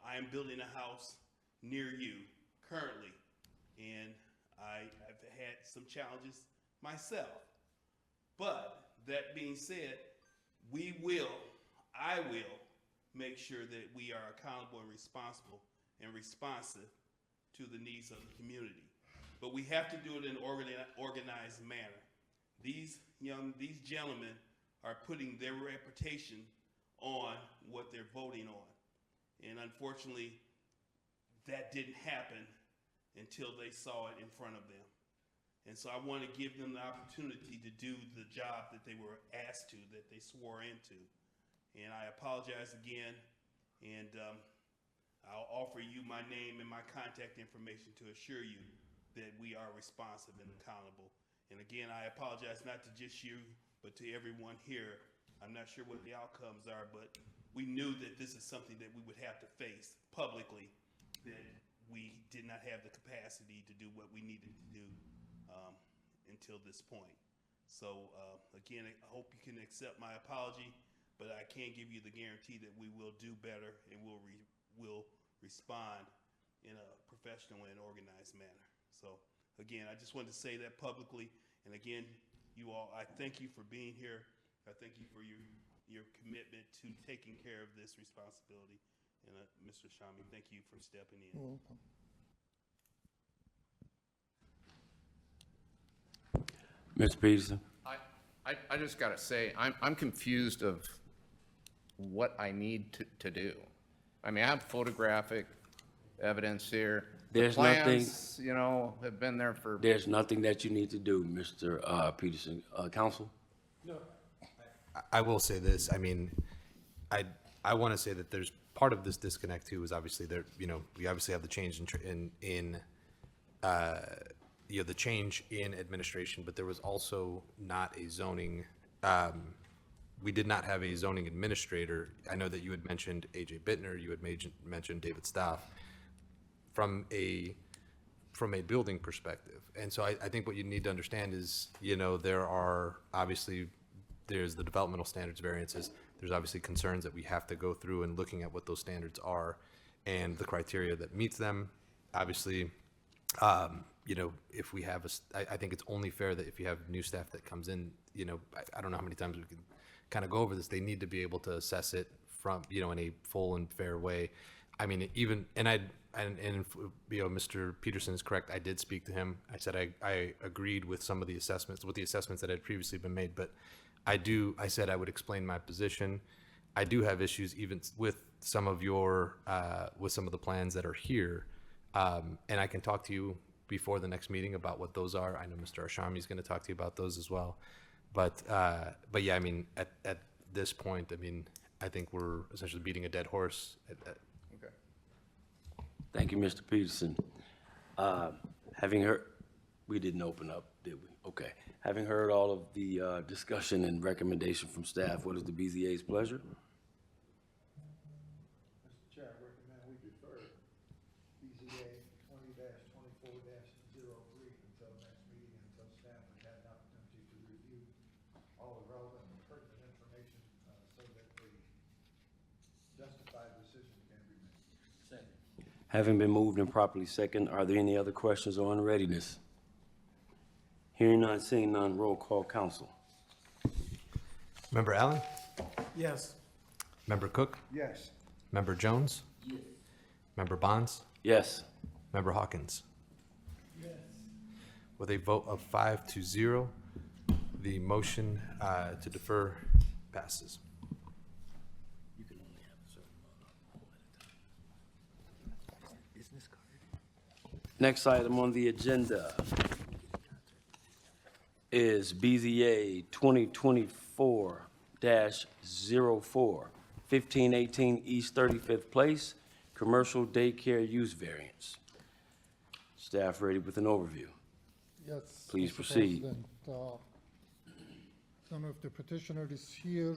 I am building a house near you currently, and I've had some challenges myself. But that being said, I will make sure that we are accountable and responsible and responsive to the needs of the community. But we have to do it in an organized manner. These gentlemen are putting their reputation on what they're voting on. And unfortunately, that didn't happen until they saw it in front of them. And so I want to give them the opportunity to do the job that they were asked to, that they swore into. And I apologize again, and I'll offer you my name and my contact information to assure you that we are responsive and accountable. And again, I apologize not to just you, but to everyone here. I'm not sure what the outcomes are, but we knew that this is something that we would have to face publicly, that we did not have the capacity to do what we needed to do until this point. So again, I hope you can accept my apology, but I can't give you the guarantee that we will do better and we'll respond in a professional and organized manner. So again, I just wanted to say that publicly. And again, you all, I thank you for being here. I thank you for your commitment to taking care of this responsibility. And Mr. Shami, thank you for stepping in.
You're welcome.
Mr. Peterson?
I just gotta say, I'm confused of what I need to do. I mean, I have photographic evidence here. The
There's nothing-
plans, you know, have been there for.
There's nothing that you need to do, Mr. Peterson. Counsel?
I will say this, I mean, I want to say that there's part of this disconnect too is obviously there, you know, we obviously have the change the change in administration, but there was also not a zoning, we did not have a zoning administrator. I know that you had mentioned AJ Bittner, you had mentioned David Stoff from a building perspective. And so I think what you need to understand is, you know, there's the developmental standards variances. There's obviously concerns that we have to go through and looking at what those standards are and the criteria that meets them. Obviously, you know, if we have I think it's only fair that if you have new staff that comes in, you know, I don't know how many times we can kind of go over this, they need to be able to assess it from, in a full and fair way. I mean, even, and Mr. Peterson is correct. I did speak to him. I said I agreed with some of the assessments, that had previously been made, but I said I would explain my position. I do have issues even with some of the plans that are here. And I can talk to you before the next meeting about what those are. I know Mr. Arshami is going to talk to you about those as well. But yeah, I mean, at this point, I mean, I think we're essentially beating a dead horse.
Okay.
Thank you, Mr. Peterson. Having heard, we didn't open up, did we? Okay. Having heard all of the discussion and recommendation from staff, what is the BZA's pleasure?
Mr. Chair, I recommend we defer BZA 20-24-03 until next meeting, until staff has had an opportunity to review all the relevant and pertinent information so that the justified decision can be made.
Having been moved and properly second, are there any other questions on readiness? Hearing none, seeing none, roll call, council.
Member Allen?
Yes.
Member Cook?
Yes.
Member Jones? Yes. Member Bonds?
Yes.
Member Hawkins? Yes. With a vote of 5-0, the motion to defer passes.
Next item on the agenda is BZA 2024-04, 1518 East 35th Place, commercial daycare use variance. Staff ready with an overview.
Yes.
Please
Mr.
proceed.
President, I don't know if the petitioner is here.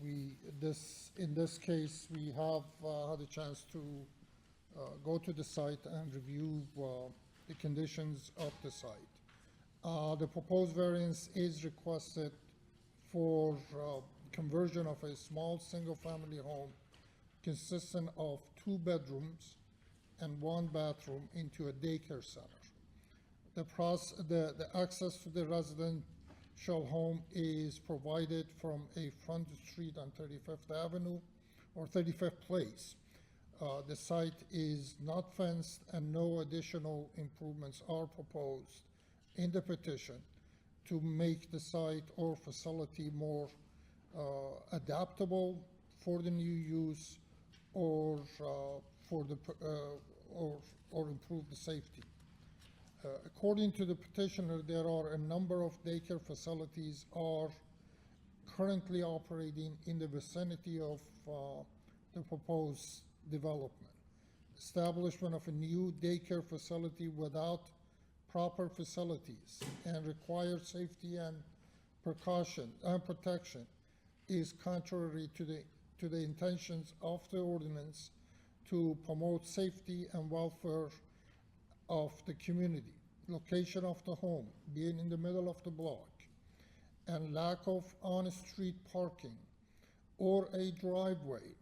In this case, we have had a chance to go to the site and review the conditions of the site. The proposed variance is requested for conversion of a small single-family home consisting of 2 bedrooms and 1 bathroom into a daycare center. The access to the residential home is provided from a front street on 35th Avenue or 35th Place. The site is not fenced and no additional improvements are proposed in the petition to make the site or facility more adaptable for the new use or improve the safety. According to the petitioner, there are a number of daycare facilities are currently operating in the vicinity of the proposed development. Establishment of a new daycare facility without proper facilities and required safety and precaution and protection is contrary to the intentions of the ordinance to promote safety and welfare of the community. Location of the home being in the middle of the block and lack of on-street parking or a driveway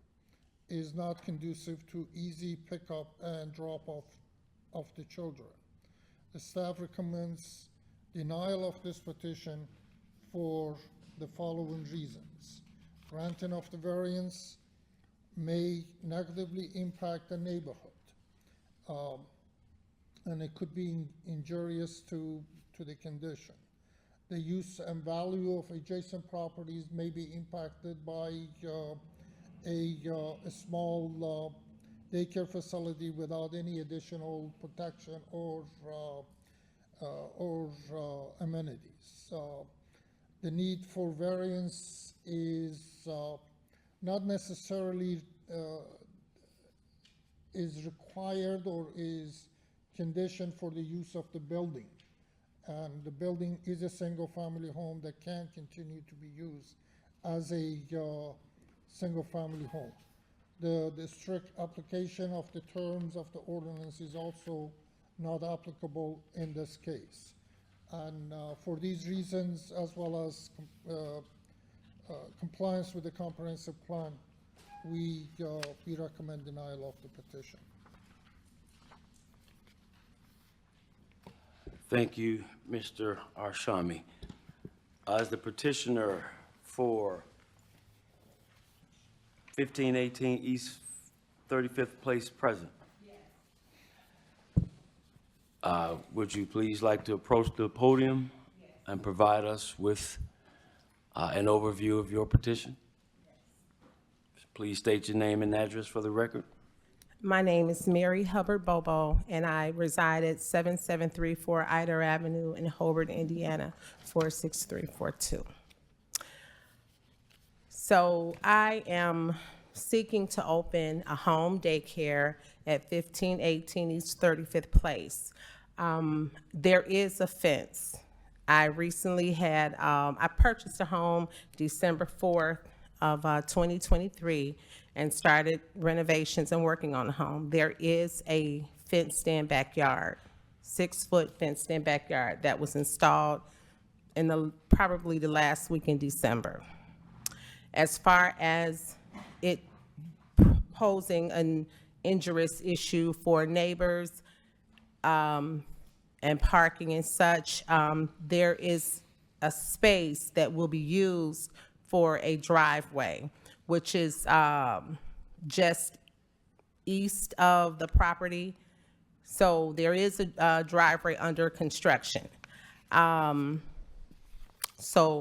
is not conducive to easy pickup and drop-off of the children. The staff recommends denial of this petition for the following reasons. Granting of the variance may negatively impact the neighborhood, and it could be injurious to the condition. The use and value of adjacent properties may be impacted by a small daycare facility without any additional protection or amenities. The need for variance is not necessarily is required or is conditioned for the use of the building. And the building is a single-family home that can continue to be used as a single-family home. The strict application of the terms of the ordinance is also not applicable in this case. And for these reasons, as well as compliance with the comprehensive plan, we recommend denial of the petition.
Thank you, Mr. Arshami. Is the petitioner for 1518 East 35th Place present? Would you please like to approach the podium and provide us with an overview of your petition? Please state your name and address for the record.
My name is Mary Hubbard Bobo, and I reside at 7734 Ider Avenue in Hobart, Indiana, 46342. So I am seeking to open a home daycare at 1518 East 35th Place. There is a fence. I recently had, I purchased a home December 4th of 2023 and started renovations and working on the home. There is a fenced-in backyard, 6-foot fenced-in backyard that was installed in probably the last week in December. As far as it posing an injurious issue for neighbors and parking and such, there is a space that will be used for a driveway, which is just east of the property. So there is a driveway under construction. So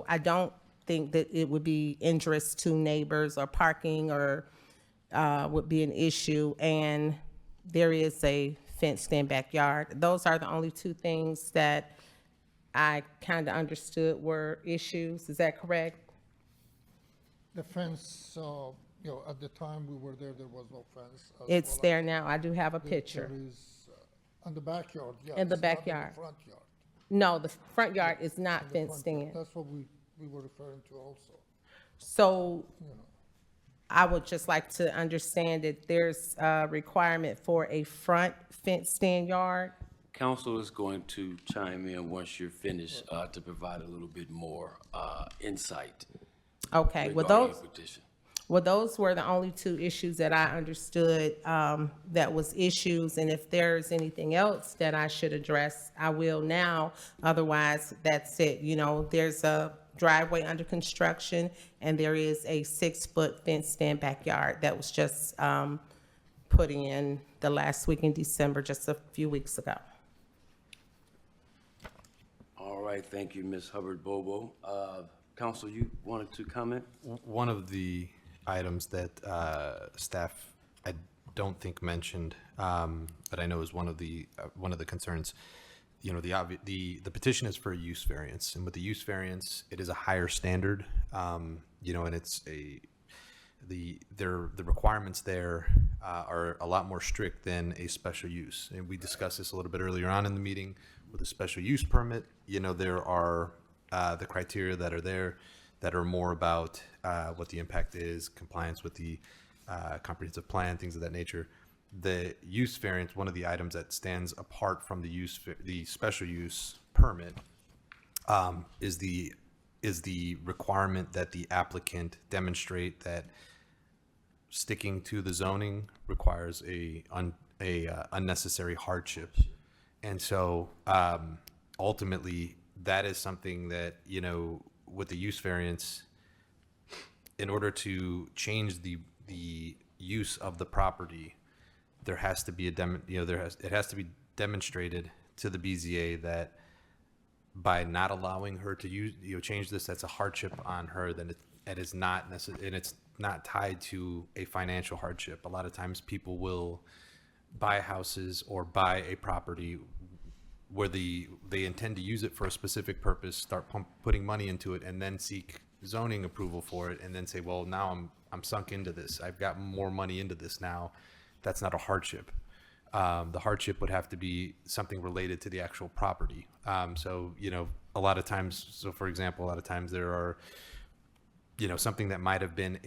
I don't think that it would be injurious to neighbors or parking or would be an issue. And there is a fenced-in backyard. Those are the only two things that I kind of understood were issues. Is that correct?
The fence, at the time we were there was no fence.
It's there now. I do have a picture.
There is, in the backyard, yes.
In the
not
backyard.
In the front yard.
No, the front yard is not
In the front
fenced
yard.
in.
That's what we were referring to also.
So I would just like to understand that there's a requirement for a front fenced-in yard.
Council is going to chime in once you're finished to provide a little bit more insight
Okay,
regarding your petition.
those were the only two issues that I understood that was issues. And if there's anything else that I should address, I will now. Otherwise, that's it. There's a driveway under construction and there is a 6-foot fenced-in backyard that was just put in the last week in December, just a few weeks ago.
All right, thank you, Ms. Hubbard Bobo. Council, you wanted to comment?
One of the items that staff I don't think mentioned, but I know is one of the concerns. The petition is for a use variance, and with the use variance, it is a higher standard. And it's the requirements there are a lot more strict than a special use. And we discussed this a little bit earlier on in the meeting. With a special use permit, there are the criteria that are there that are more about what the impact is, compliance with the comprehensive plan, things of that nature. The use variance, one of the items that stands apart from the special use permit, is the requirement that the applicant demonstrate that sticking to the zoning requires a unnecessary hardship. And so ultimately, that is something that, with the use variance, in order to change the use of the property, there has to be it has to be demonstrated to the BZA that by not allowing her to change this, that's a hardship on her. Then it is not necessary, and it's not tied to a financial hardship. A lot of times, people will buy houses or buy a property where they intend to use it for a specific purpose, start putting money into it, and then seek zoning approval for it, and then say, well, now I'm sunk into this. I've got more money into this now. That's not a hardship. The hardship would have to be something related to the actual property. So, a lot of times, for example, there are, something that might have been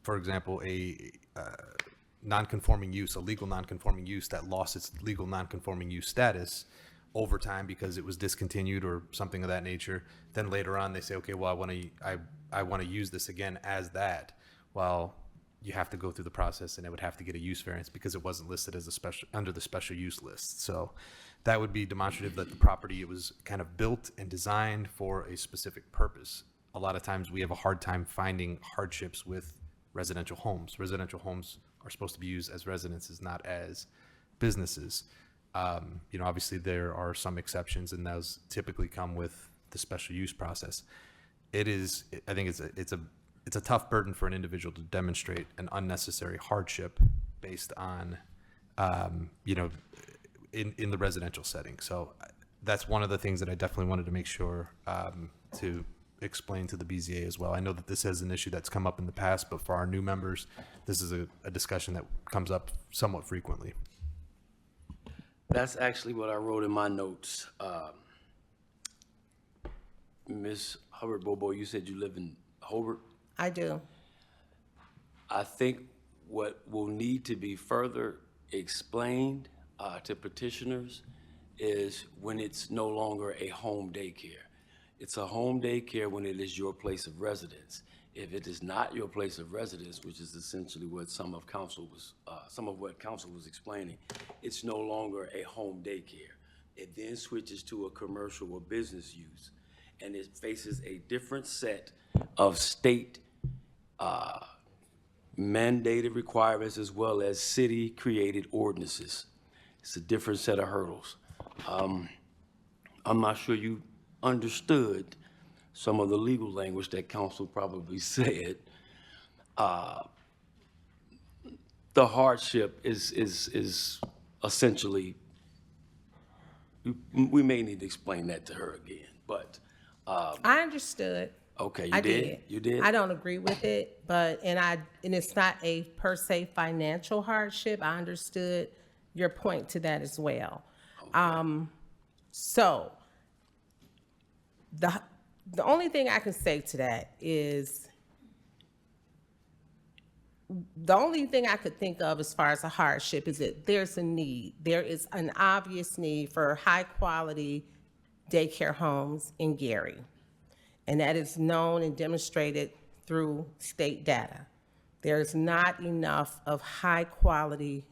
for example, a non-conforming use, a legal non-conforming use that lost its legal non-conforming use status over time because it was discontinued or something of that nature. Then later on, they say, okay, well, I want to use this again as that. Well, you have to go through the process, and it would have to get a use variance because it wasn't listed as under the special use list. So that would be demonstrative that the property was kind of built and designed for a specific purpose. A lot of times we have a hard time finding hardships with residential homes. Residential homes are supposed to be used as residences, not as businesses. Obviously there are some exceptions, and those typically come with the special use process. I think it's a tough burden for an individual to demonstrate an unnecessary hardship based on, in the residential setting. So that's one of the things that I definitely wanted to make sure to explain to the BZA as well. I know that this is an issue that's come up in the past, but for our new members, this is a discussion that comes up somewhat frequently.
That's actually what I wrote in my notes. Ms. Hubbard Bobo, you said you live in Hobart?
I do.
I think what will need to be further explained to petitioners is when it's no longer a home daycare. It's a home daycare when it is your place of residence. If it is not your place of residence, which is essentially what some of what council was explaining, it's no longer a home daycare. It then switches to a commercial or business use, and it faces a different set of state mandated requirements as well as city-created ordinances. It's a different set of hurdles. I'm not sure you understood some of the legal language that council probably said. The hardship is essentially, we may need to explain that to her again, but,
I understood.
okay,
I
you did?
did.
You did?
I don't agree with it, and it's not a per se financial hardship. I understood your point to that as well. So the only thing I can say to that is the only thing I could think of as far as a hardship is that there's a need. There is an obvious need for high quality daycare homes in Gary. And that is known and demonstrated through state data. There's not enough of high quality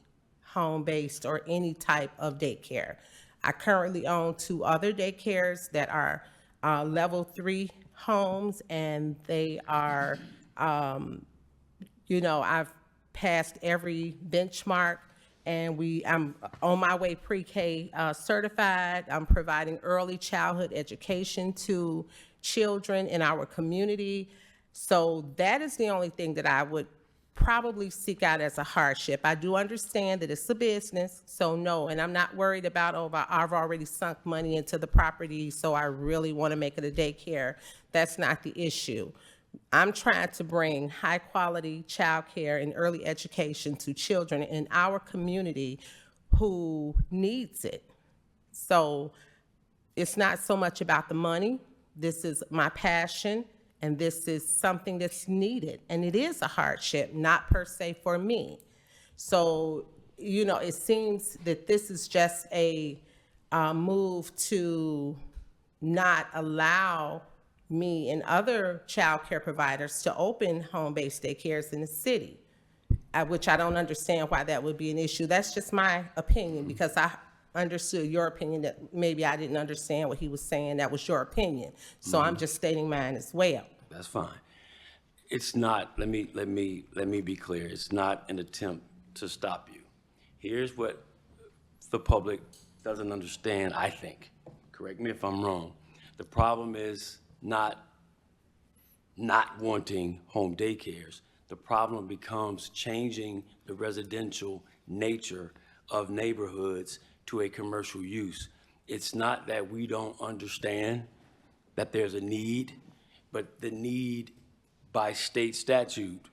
home-based or any type of daycare. I currently own 2 other daycares that are level 3 homes, and they are, I've passed every benchmark, and I'm on my way pre-K certified. I'm providing early childhood education to children in our community. So that is the only thing that I would probably seek out as a hardship. I do understand that it's a business, so no, and I'm not worried about, I've already sunk money into the property, so I really want to make it a daycare. That's not the issue. I'm trying to bring high quality childcare and early education to children in our community who needs it. So it's not so much about the money. This is my passion, and this is something that's needed. And it is a hardship, not per se for me. So, it seems that this is just a move to not allow me and other child care providers to open home-based daycares in the city, which I don't understand why that would be an issue. That's just my opinion, because I understood your opinion that maybe I didn't understand what he was saying. That was your opinion. So I'm just stating mine as well.
That's fine. It's not, let me be clear. It's not an attempt to stop you. Here's what the public doesn't understand, I think. Correct me if I'm wrong. The problem is not wanting home daycares. The problem becomes changing the residential nature of neighborhoods to a commercial use. It's not that we don't understand that there's a need, but the need by state statute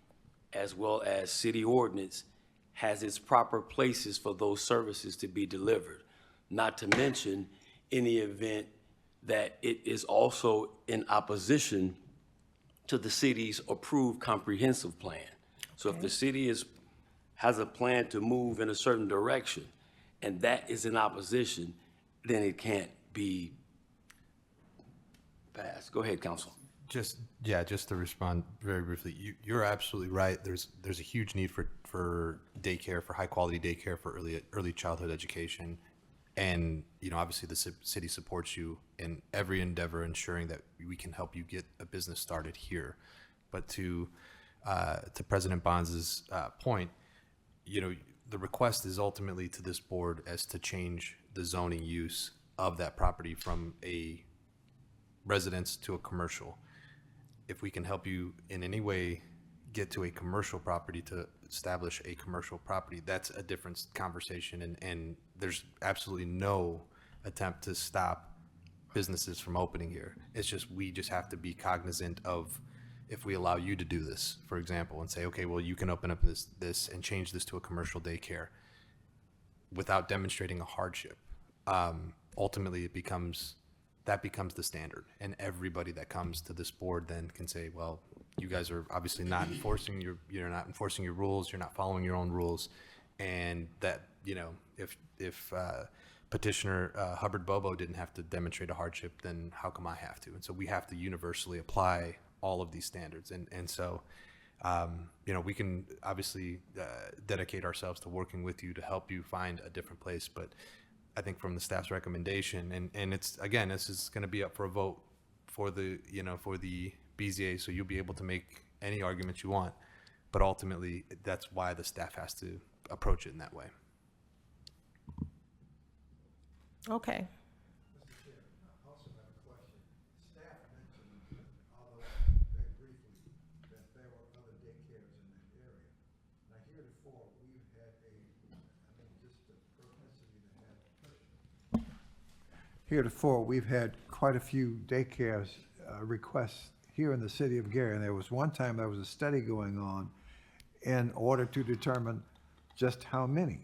as well as city ordinance has its proper places for those services to be delivered. Not to mention in the event that it is also in opposition to the city's approved comprehensive plan. So if the city has a plan to move in a certain direction and that is in opposition, then it can't be passed. Go ahead, Council.
Just to respond very briefly, you're absolutely right. There's a huge need for daycare, for high quality daycare, for early childhood education. And, you know, obviously the city supports you in every endeavor, ensuring that we can help you get a business started here. But to President Bonds' point, you know, the request is ultimately to this board as to change the zoning use of that property from a residence to a commercial. If we can help you in any way get to a commercial property, to establish a commercial property, that's a different conversation. And there's absolutely no attempt to stop businesses from opening here. It's just, we just have to be cognizant of, if we allow you to do this, for example, and say, okay, well, you can open up this and change this to a commercial daycare without demonstrating a hardship. Ultimately, that becomes the standard, and everybody that comes to this board then can say, well, you guys are obviously not enforcing you're not enforcing your rules, you're not following your own rules, and that, you know, if petitioner Hubbard Bobo didn't have to demonstrate a hardship, then how come I have to? And so we have to universally apply all of these standards, and so you know, we can obviously dedicate ourselves to working with you to help you find a different place, but I think from the staff's recommendation, and it's, again, this is going to be up for a vote for the, you know, for the BZA, so you'll be able to make any arguments you want, but ultimately that's why the staff has to approach it in that way.
Okay.
Mr. Chair, I also have a question. Staff mentioned, although very briefly, that there were other daycares in that area. Now, heretofore, we've had just the propensity to have. Heretofore, we've had quite a few daycares requests here in the city of Gary, and there was one time there was a study going on in order to determine just how many.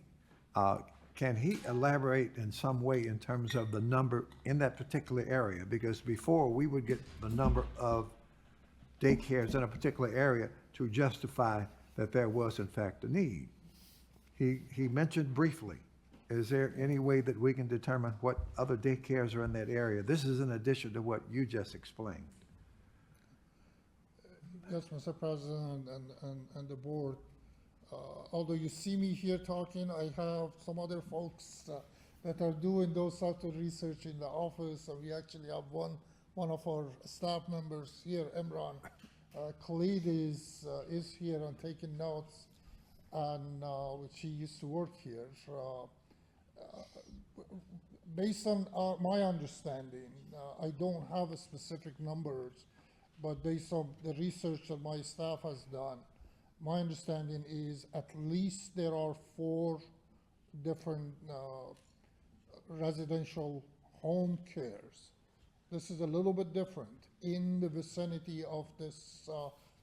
Can he elaborate in some way in terms of the number in that particular area? Because before, we would get the number of daycares in a particular area to justify that there was in fact a need. He mentioned briefly, is there any way that we can determine what other daycares are in that area? This is in addition to what you just explained.
Yes, Mr. President and the board. Although you see me here talking, I have some other folks that are doing those sorts of research in the office. And we actually have one of our staff members here, Imran Khalid, is here and taking notes, and which he used to work here. Based on my understanding, I don't have a specific numbers, but based on the research that my staff has done, my understanding is at least there are 4 different residential home cares. This is a little bit different in the vicinity of this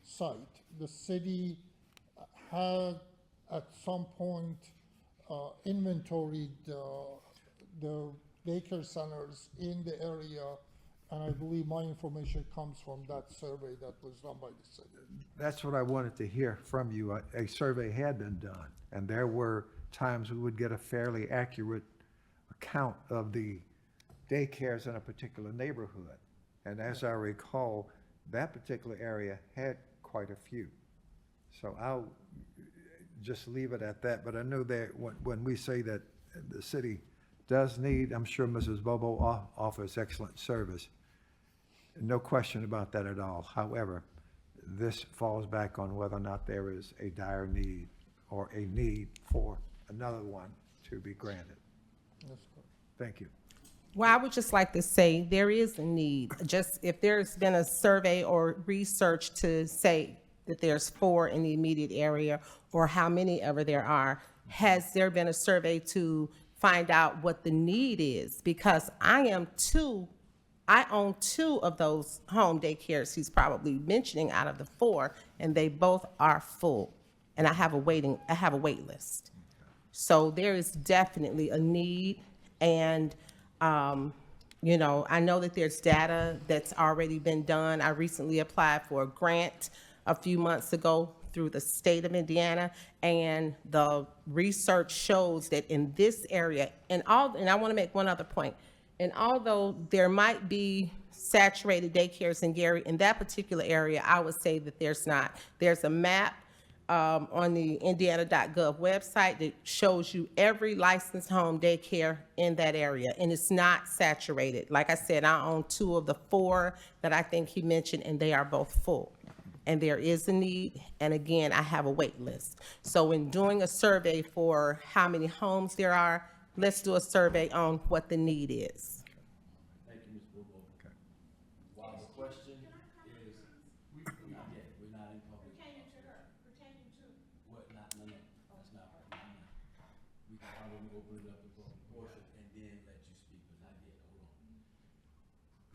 site. The city had at some point inventoried the daycare centers in the area, and I believe my information comes from that survey that was done by the city.
That's what I wanted to hear from you. A survey had been done, and there were times we would get a fairly accurate account of the daycares in a particular neighborhood. And as I recall, that particular area had quite a few. So I'll just leave it at that. But I know that when we say that the city does need, I'm sure Mrs. Bobo offers excellent service. No question about that at all. However, this falls back on whether or not there is a dire need or a need for another one to be granted. Thank you.
Well, I would just like to say there is a need. Just if there's been a survey or research to say that there's 4 in the immediate area or how many ever there are, has there been a survey to find out what the need is? Because I own 2 of those home daycares he's probably mentioning out of the 4, and they both are full. And I have a wait list. So there is definitely a need, and you know, I know that there's data that's already been done. I recently applied for a grant a few months ago through the state of Indiana, and the research shows that in this area, and I want to make one other point, and although there might be saturated daycares in Gary, in that particular area, I would say that there's not. There's a map on the indiana.gov website that shows you every licensed home daycare in that area, and it's not saturated. Like I said, I own 2 of the 4 that I think he mentioned, and they are both full. And there is a need, and again, I have a wait list. So in doing a survey for how many homes there are, let's do a survey on what the need is.
Thank you, Ms. Bobo. While the question is, not yet, we're not in public.
Pertaining to her, pertaining to.
What, not, no, that's not right, not now. We can probably open it up to public portion and then let you speak, but not yet, hold on.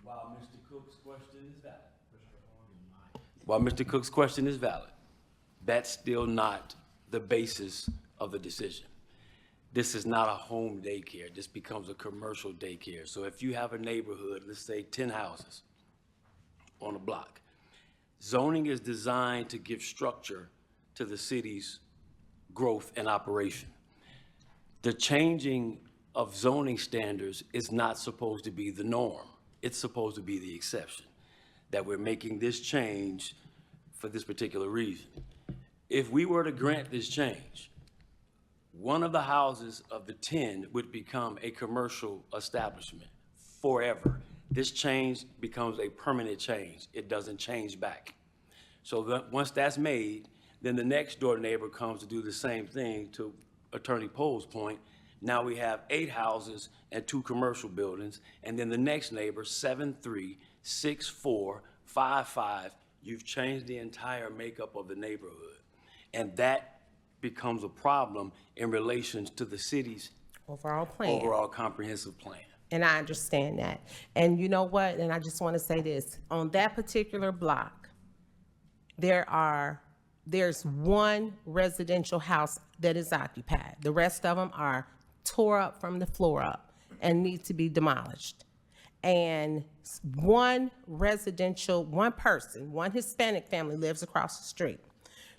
While Mr. Cook's question is valid. While Mr. Cook's question is valid, that's still not the basis of the decision. This is not a home daycare. This becomes a commercial daycare. So if you have a neighborhood, let's say 10 houses on a block, zoning is designed to give structure to the city's growth and operation. The changing of zoning standards is not supposed to be the norm. It's supposed to be the exception, that we're making this change for this particular reason. If we were to grant this change, one of the houses of the 10 would become a commercial establishment forever. This change becomes a permanent change. It doesn't change back. So once that's made, then the next door neighbor comes to do the same thing. To Attorney Pohl's point, now we have 8 houses and 2 commercial buildings, and then the next neighbor, 7-3, 6-4, 5-5, you've changed the entire makeup of the neighborhood. And that becomes a problem in relation to the city's
Overall plan.
overall comprehensive plan.
And I understand that. And you know what? And I just want to say this. On that particular block, there's 1 residential house that is occupied. The rest of them are tore up from the floor up and need to be demolished. And 1 person, 1 Hispanic family lives across the street.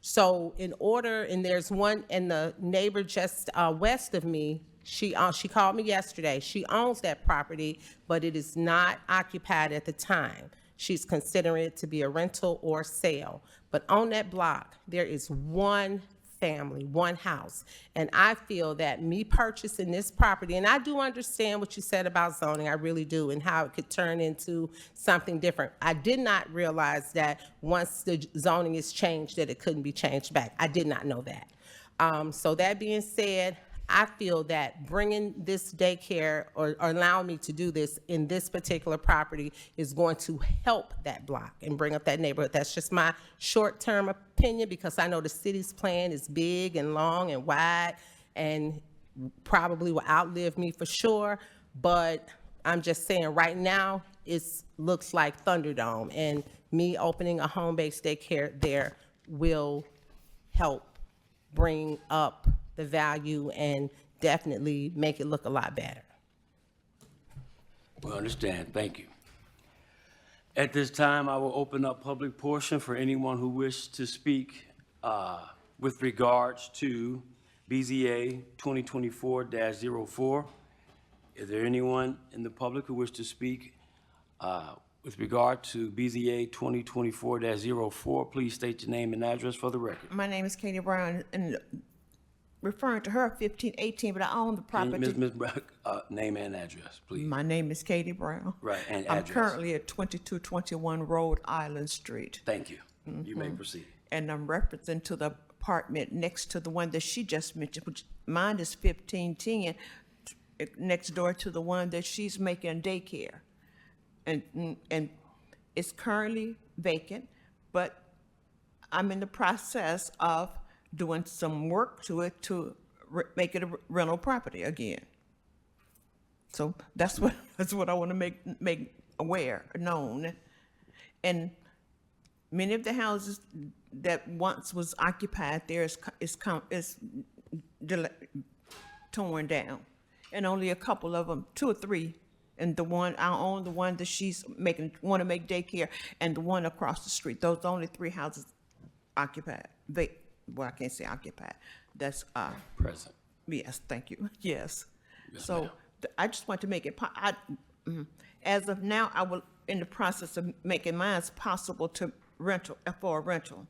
So and there's one, and the neighbor just west of me, she called me yesterday. She owns that property, but it is not occupied at the time. She's considering it to be a rental or sale. But on that block, there is 1 family, 1 house. And I feel that me purchasing this property, and I do understand what you said about zoning, I really do, and how it could turn into something different. I did not realize that once the zoning is changed, that it couldn't be changed back. I did not know that. So that being said, I feel that bringing this daycare or allowing me to do this in this particular property is going to help that block and bring up that neighborhood. That's just my short-term opinion, because I know the city's plan is big and long and wide and probably will outlive me for sure. But I'm just saying right now, it looks like Thunderdome, and me opening a home-based daycare there will help bring up the value and definitely make it look a lot better.
We understand, thank you. At this time, I will open up public portion for anyone who wishes to speak with regards to BZA 2024-04. Is there anyone in the public who wishes to speak with regard to BZA 2024-04? Please state your name and address for the record.
My name is Katie Brown, and referring to her 1518, but I own the property.
Ms. Brown, name and address, please.
My name is Katie Brown.
Right, and
I'm
address.
currently at 2221 Rhode Island Street.
Thank you. You may proceed.
And I'm referencing to the apartment next to the one that she just mentioned, which mine is 1510, next door to the one that she's making daycare. And it's currently vacant, but I'm in the process of doing some work to it to make it a rental property again. So that's what I want to make known. And many of the houses that once was occupied there is torn down, and only a couple of them, 2 or 3. And the one I own, the one that she's want to make daycare, and the one across the street. Those are only 3 houses occupied. Well, I can't say occupied. That's
Present.
Yes, thank you. Yes.
Yes,
So
ma'am.
I just want to make it. As of now, I will in the process of making mine possible to for a rental.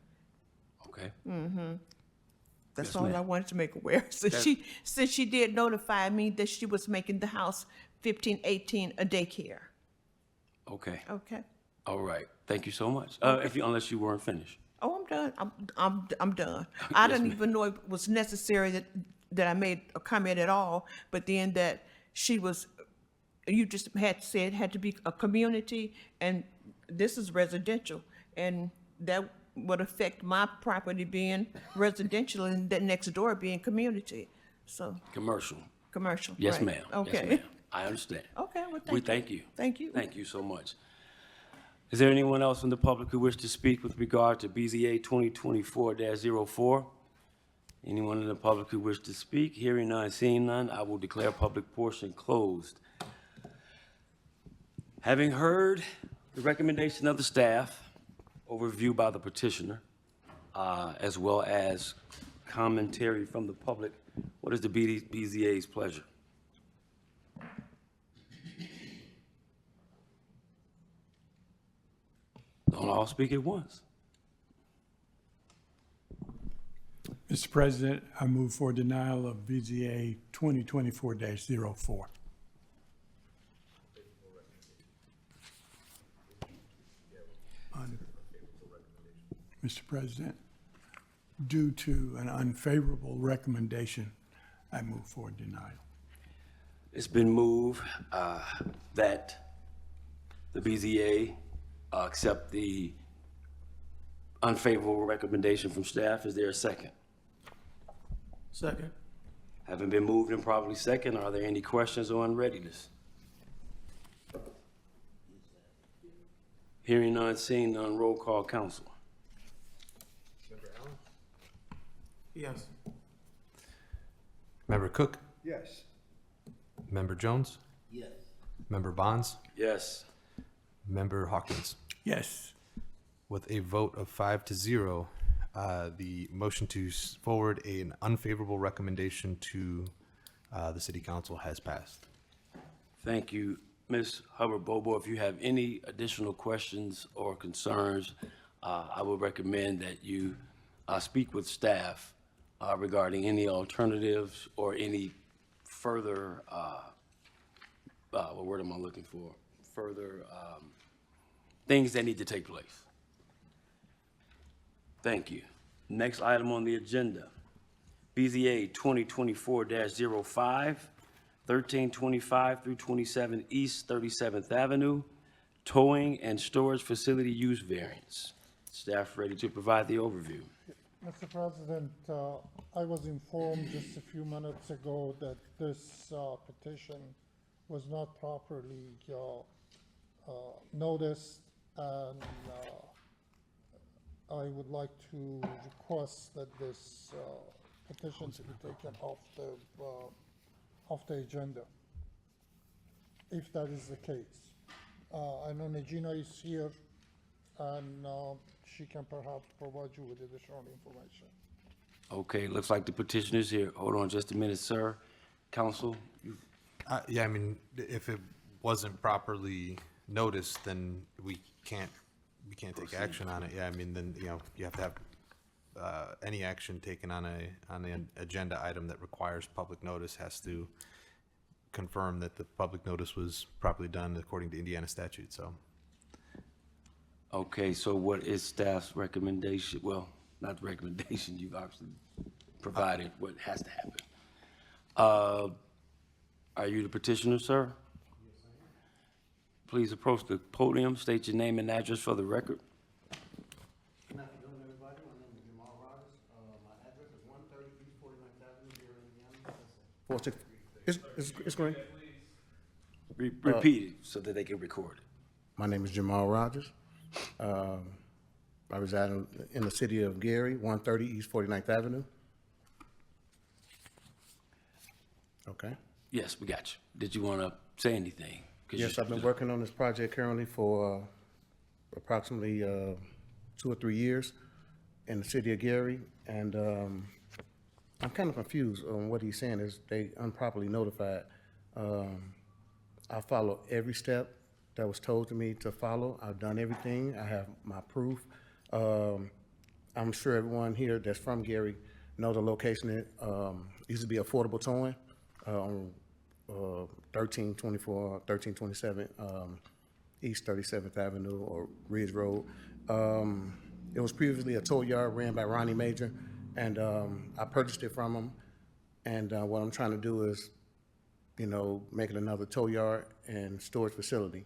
Okay.
That's
Yes,
all I
ma'am.
wanted to make aware. Since she did notify me that she was making the house 1518 a daycare.
Okay,
Okay.
all right. Thank you so much. Unless you weren't finished.
Oh, I'm done. I'm done. I
Yes,
didn't
ma'am.
even know it was necessary that I made a comment at all, but then that you just had said it had to be a community, and this is residential, and that would affect my property being residential and that next door being community. So,
Commercial.
commercial.
Yes,
right.
ma'am. Yes,
Okay.
ma'am. I understand.
Okay, well,
We
thank you.
thank you.
Thank you.
Thank you so much. Is there anyone else from the public who wish to speak with regard to BZA 2024-04? Anyone in the public who wish to speak? Hearing none, seeing none, I will declare public portion closed. Having heard the recommendation of the staff, overview by the petitioner, as well as commentary from the public, what is the BZA's pleasure? Don't all speak at once.
Mr. President, I move for denial of BZA 2024-04. Mr. President, due to an unfavorable recommendation, I move for denial.
It's been moved that the BZA accept the unfavorable recommendation from staff. Is there a second?
Second.
Having been moved and properly second, are there any questions or unreadiness? Hearing none, seeing none, roll call, council.
Yes.
Member Cook,
Yes.
Member Jones,
Yes.
Member Bonds,
Yes.
Member Hawkins.
Yes.
With a vote of 5-0, the motion to forward an unfavorable recommendation to the city council has passed.
Thank you. Ms. Hubbard-Bobo, if you have any additional questions or concerns, I would recommend that you speak with staff regarding any alternatives or any further, what word am I looking for? Further things that need to take place. Thank you. Next item on the agenda, BZA 2024-05, 1325 through 27 East 37th Avenue, towing and storage facility use variance. Staff ready to provide the overview.
Mr. President, I was informed just a few minutes ago that this petition was not properly noticed, and I would like to request that this petition to be taken off the agenda, if that is the case. I know Regina is here, and she can perhaps provide you with additional information.
Okay, looks like the petitioner's here. Hold on just a minute, sir. Counsel,
Yeah, I mean, if it wasn't properly noticed, then we can't take action on it. Yeah, I mean, then, you have to have any action taken on an agenda item that requires public notice has to confirm that the public notice was properly done according to Indiana statute, so.
okay, so what is staff's recommendation? Well, not the recommendation, you've obviously provided what has to happen. Are you the petitioner, sir? Yes, I am. Please approach the podium, state your name and address for the record.
Good afternoon, everybody. My name is Jamal Rogers. My address is 130 East 49th Avenue, here in Indiana. It's green.
Repeat it so that they can record it.
My name is Jamal Rogers. I reside in the city of Gary, 130 East 49th Avenue. Okay.
Yes, we got you. Did you want to say anything?
Yes, I've been working on this project currently for approximately 2 or 3 years in the city of Gary, and I'm kind of confused on what he's saying is they improperly notified. I follow every step that was told to me to follow. I've done everything. I have my proof. I'm sure everyone here that's from Gary know the location. Used to be Affordable Towing on 1327 East 37th Avenue or Ridge Road. It was previously a tow yard ran by Ronnie Major, and I purchased it from him. And what I'm trying to do is, make it another tow yard and storage facility.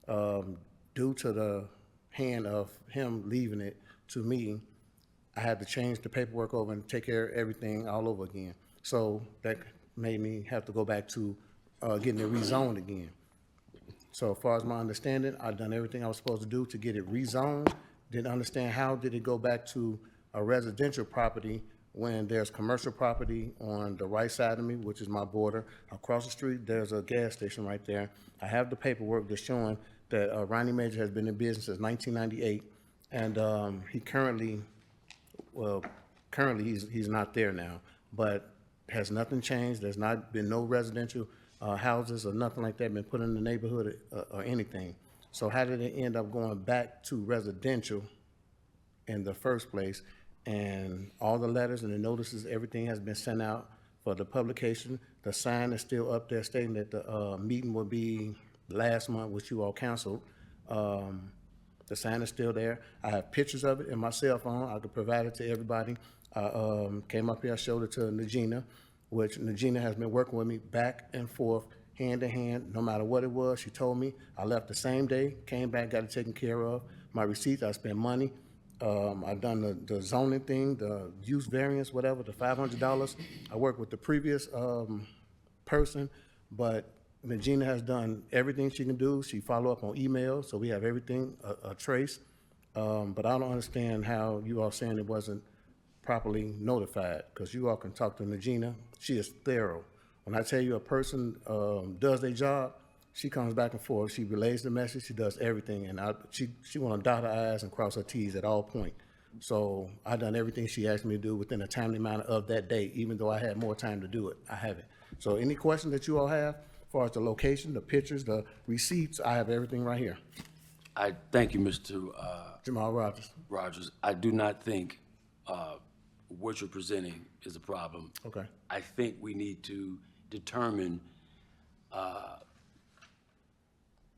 Due to the hand of him leaving it to me, I had to change the paperwork over and take care of everything all over again. So that made me have to go back to getting it rezoned again. So as far as my understanding, I've done everything I was supposed to do to get it rezoned. Didn't understand how did it go back to a residential property when there's commercial property on the right side of me, which is my border. Across the street, there's a gas station right there. I have the paperwork that's showing that Ronnie Major has been in business since 1998, and he currently he's not there now, but has nothing changed. There's not been no residential houses or nothing like that been put in the neighborhood or anything. So how did it end up going back to residential in the first place? And all the letters and the notices, everything has been sent out for the publication. The sign is still up there stating that the meeting will be last month, which you all canceled. The sign is still there. I have pictures of it in my cell phone. I could provide it to everybody. I came up here, I showed it to Najina, which Najina has been working with me back and forth, hand in hand, no matter what it was. She told me. I left the same day, came back, got it taken care of. My receipts, I spent money. I've done the zoning thing, the use variance, whatever, the $500. I worked with the previous person, but Najina has done everything she can do. She follow up on email, so we have everything a trace. But I don't understand how you all saying it wasn't properly notified, because you all can talk to Najina. She is thorough. When I tell you a person does their job, she comes back and forth. She relays the message. She does everything, and she want to dot her I's and cross her T's at all point. So I done everything she asked me to do within a timely manner of that day, even though I had more time to do it. I haven't. So any questions that you all have, as far as the location, the pictures, the receipts, I have everything right here.
I thank you, Mr.
Jamal Rogers.
Rogers. I do not think what you're presenting is a problem.
Okay.
I think we need to determine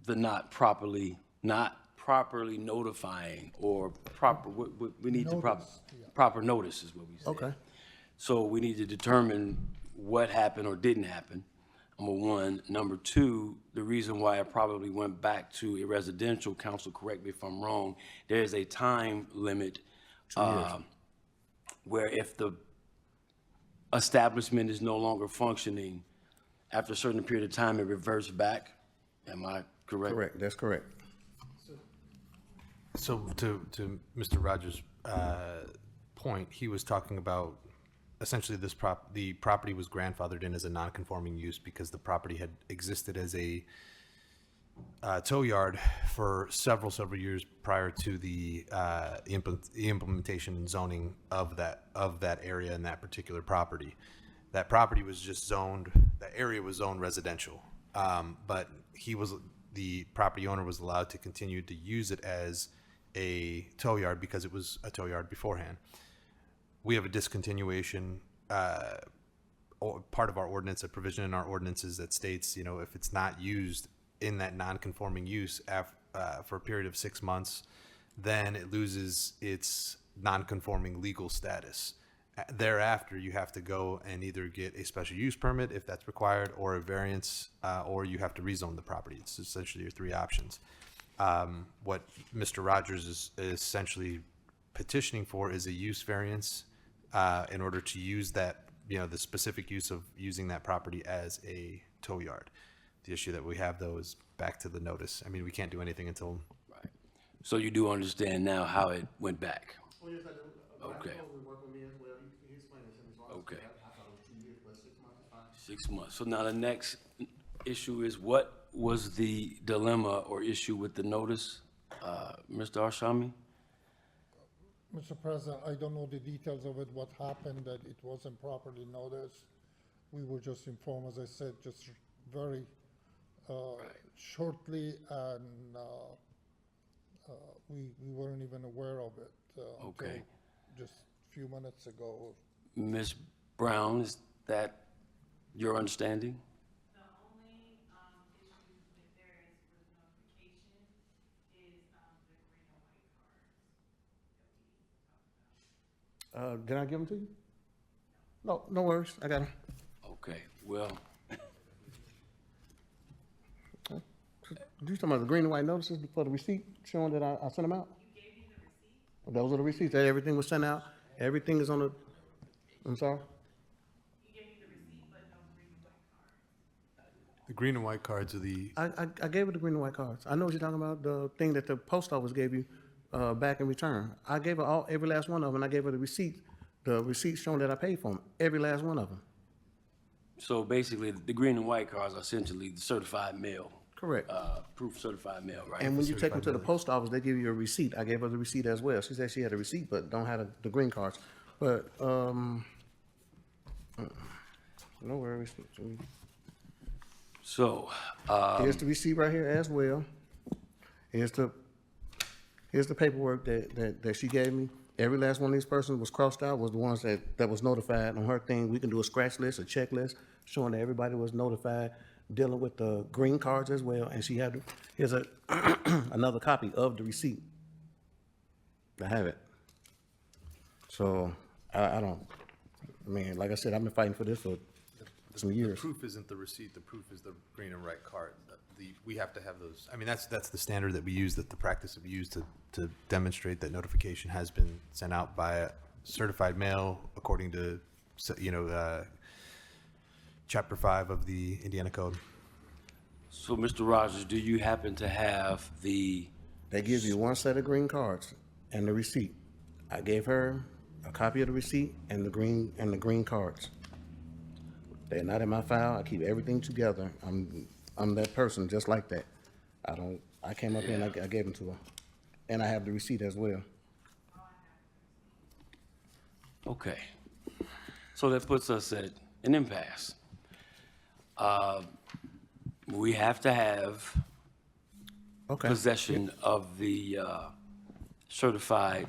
the not properly notifying or proper, we need to proper notice is what we say.
Okay.
So we need to determine what happened or didn't happen, number one. Number two, the reason why I probably went back to a residential, council, correct me if I'm wrong, there is a time limit where if the establishment is no longer functioning, after a certain period of time, it reverts back. Am I correct?
Correct, that's correct.
So to Mr. Rogers' point, he was talking about essentially the property was grandfathered in as a non-conforming use because the property had existed as a tow yard for several years prior to the implementation and zoning of that area and that particular property. That property was just zoned. That area was zoned residential, but the property owner was allowed to continue to use it as a tow yard because it was a tow yard beforehand. We have a discontinuation part of our ordinance, a provision in our ordinances that states, if it's not used in that non-conforming use for a period of 6 months, then it loses its non-conforming legal status. Thereafter, you have to go and either get a special use permit if that's required, or a variance, or you have to rezone the property. It's essentially your three options. What Mr. Rogers is essentially petitioning for is a use variance in order to use that, the specific use of using that property as a tow yard. The issue that we have, though, is back to the notice. I mean, we can't do anything until.
Right. So you do understand now how it went back?
Oh, yes, I do.
Okay. Okay. 6 months. So now the next issue is, what was the dilemma or issue with the notice, Mr. Arshami?
Mr. President, I don't know the details of it, what happened, that it wasn't properly noticed. We were just informed, as I said, just very shortly, and we weren't even aware of it until
Okay.
just a few minutes ago.
Ms. Brown, is that your understanding?
The only, issue that there is with notification is, the green and white cards.
Did I give them to you? No, no worries, I got them.
Okay, well,
You talking about the green and white notices for the receipt showing that I sent them out?
You gave me the receipt?
Those are the receipts, that everything was sent out, everything is on the, I'm sorry?
You gave me the receipt, but no green and white cards.
The green and white cards are the,
I gave her the green and white cards. I know what you're talking about, the thing that the post office gave you, back in return. I gave her every last one of them, and I gave her the receipt showing that I paid for them, every last one of them.
so basically, the green and white cards are essentially the certified mail.
Correct.
Proof certified mail, right?
And when you take them to the post office, they give you a receipt. I gave her the receipt as well. She said she had a receipt, but don't have the green cards. But, no worries.
So,
Here's the receipt right here as well. Here's the paperwork that she gave me. Every last one of these persons was crossed out, was the ones that was notified on her thing. We can do a scratch list, a checklist, showing that everybody was notified, dealing with the green cards as well. And she had, here's another copy of the receipt. I have it. So, I mean, like I said, I've been fighting for this for some
the
years.
proof isn't the receipt, the proof is the green and white card. We have to have those, I mean, that's the standard that we use, that the practice that we use to demonstrate that notification has been sent out by a certified mail according to, Chapter 5 of the Indiana Code.
so Mr. Rogers, do you happen to have the,
They give you one set of green cards and the receipt. I gave her a copy of the receipt and the green cards. They're not in my file. I keep everything together. I'm that person just like that. I came up here and I gave them to her. And I have the receipt as well.
okay. So that puts us at an impasse. We have to have
Okay.
possession of the certified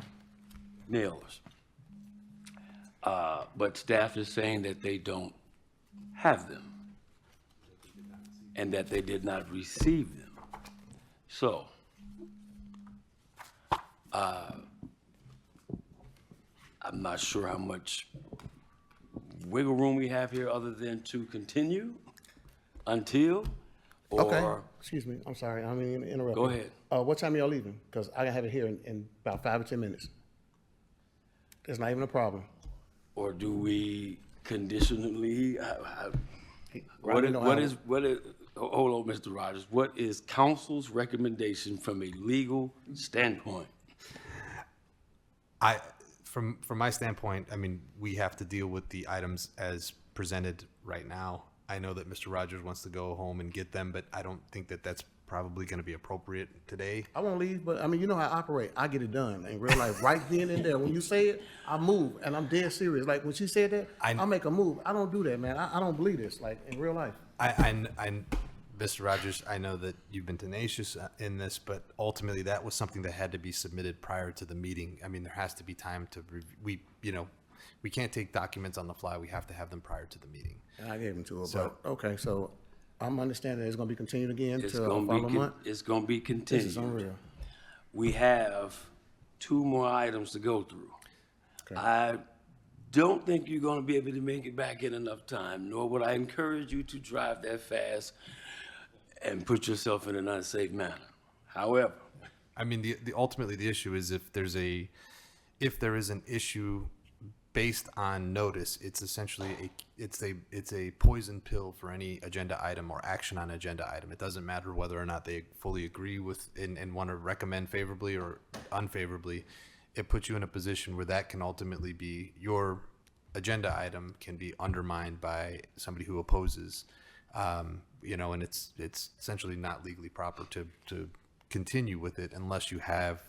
mailers. But staff is saying that they don't have them and that they did not receive them. So, I'm not sure how much wiggle room we have here other than to continue until,
Okay.
or,
Excuse me. I'm sorry. I mean, interrupt.
Go
you.
ahead.
What time are y'all leaving? Because I have it here in about 5 or 10 minutes. It's not even a problem.
or do we conditionally,
Rodney know how-
hold on, Mr. Rogers, what is council's recommendation from a legal standpoint?
From my standpoint, I mean, we have to deal with the items as presented right now. I know that Mr. Rogers wants to go home and get them, but I don't think that that's probably going to be appropriate today.
I won't leave, but I mean, you know how I operate. I get it done in real life, right then and there. When you say it, I move, and I'm dead serious. Like when she said that, I'll make a move. I don't do that, man. I don't believe this, like in real life.
Mr. Rogers, I know that you've been tenacious in this, but ultimately that was something that had to be submitted prior to the meeting. I mean, there has to be time to, we can't take documents on the fly. We have to have them prior to the meeting.
And I gave them to her,
So-
but, okay, so I'm understanding it's gonna be continued again
It's
to
gonna
follow
be,
month?
it's gonna be
This
continued.
is unreal.
We have 2 more items to go through. I don't think you're gonna be able to make it back in enough time, nor would I encourage you to drive that fast and put yourself in an unsafe manner. However,
I mean, ultimately the issue is if there is an issue based on notice, it's essentially it's a poison pill for any agenda item or action on agenda item. It doesn't matter whether or not they fully agree with and want to recommend favorably or unfavorably. It puts you in a position where that can ultimately be your agenda item can be undermined by somebody who opposes. And it's essentially not legally proper to continue with it unless you have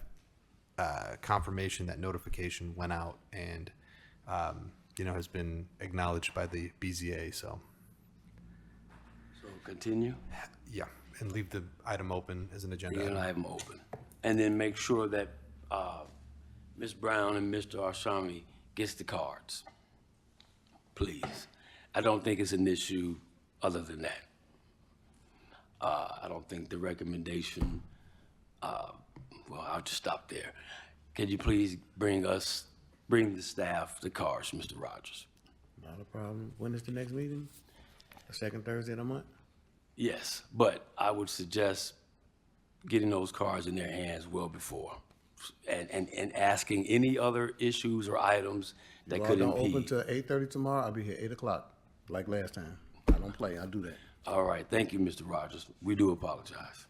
confirmation that notification went out and has been acknowledged by the BZA. So
continue.
Yeah, and leave the item open as an agenda
Leave
item.
an item open. And then make sure that Ms. Brown and Mr. Arshami gets the cards. please. I don't think it's an issue other than that. I don't think the recommendation, well, I'll just stop there. Could you please bring the staff the cars, Mr. Rogers?
Not a problem. When is the next meeting? The second Thursday of the month?
Yes, but I would suggest getting those cars in their hands well before and asking any other issues or items that
You all
could
don't open
impede.
till 8:30 tomorrow? I'll be here 8 o'clock, like last time. I don't play, I do that.
All right, thank you, Mr. Rogers. We do apologize.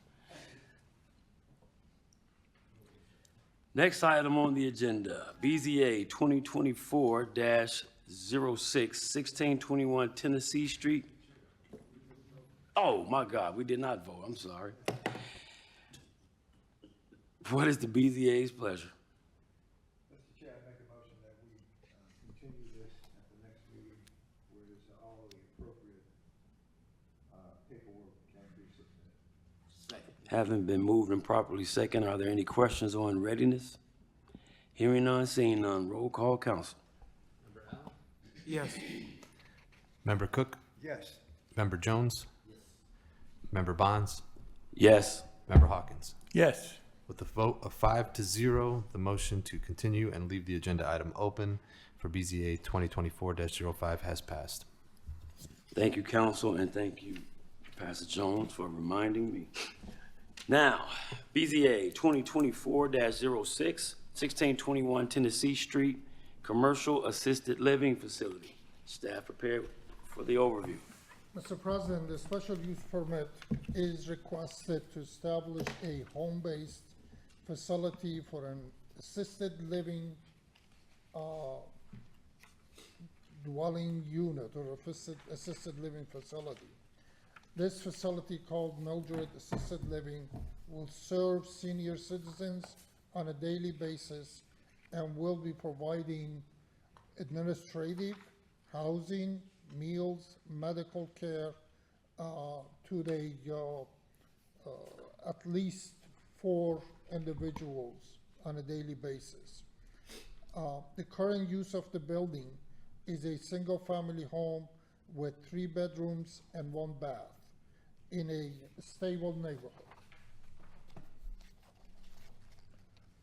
Next item on the agenda, BZA 2024-06, 1621 Tennessee Street. Oh, my God, we did not vote, I'm sorry. What is the BZA's pleasure?
Mr. Chair, I make a motion that we continue this at the next meeting where there's all the appropriate paperwork can be submitted.
Having been moved and properly second, are there any questions on readiness? Hearing none, seeing none, roll call, council.
Yes. Member Cook?
Yes.
Member Jones? Yes. Member Bonds?
Yes.
Member Hawkins?
Yes.
With a vote of 5-0, the motion to continue and leave the agenda item open for BZA 2024-05 has passed.
Thank you, council, and thank you, Pastor Jones, for reminding me. Now, BZA 2024-06, 1621 Tennessee Street, Commercial Assisted Living Facility. Staff prepared for the overview.
Mr. President, the special use permit is requested to establish a home-based facility for an assisted living dwelling unit or assisted living facility. This facility, called Mildred Assisted Living, will serve senior citizens on a daily basis and will be providing administrative, housing, meals, medical care to the at least 4 individuals on a daily basis. The current use of the building is a single-family home with 3 bedrooms and 1 bath in a stable neighborhood.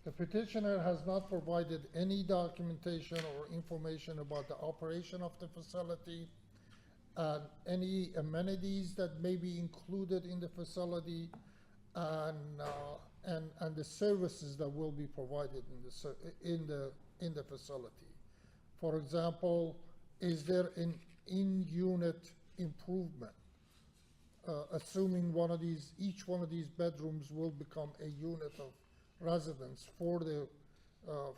The petitioner has not provided any documentation or information about the operation of the facility, any amenities that may be included in the facility, and the services that will be provided in the facility. For example, is there an in-unit improvement? Assuming each one of these bedrooms will become a unit of residence for the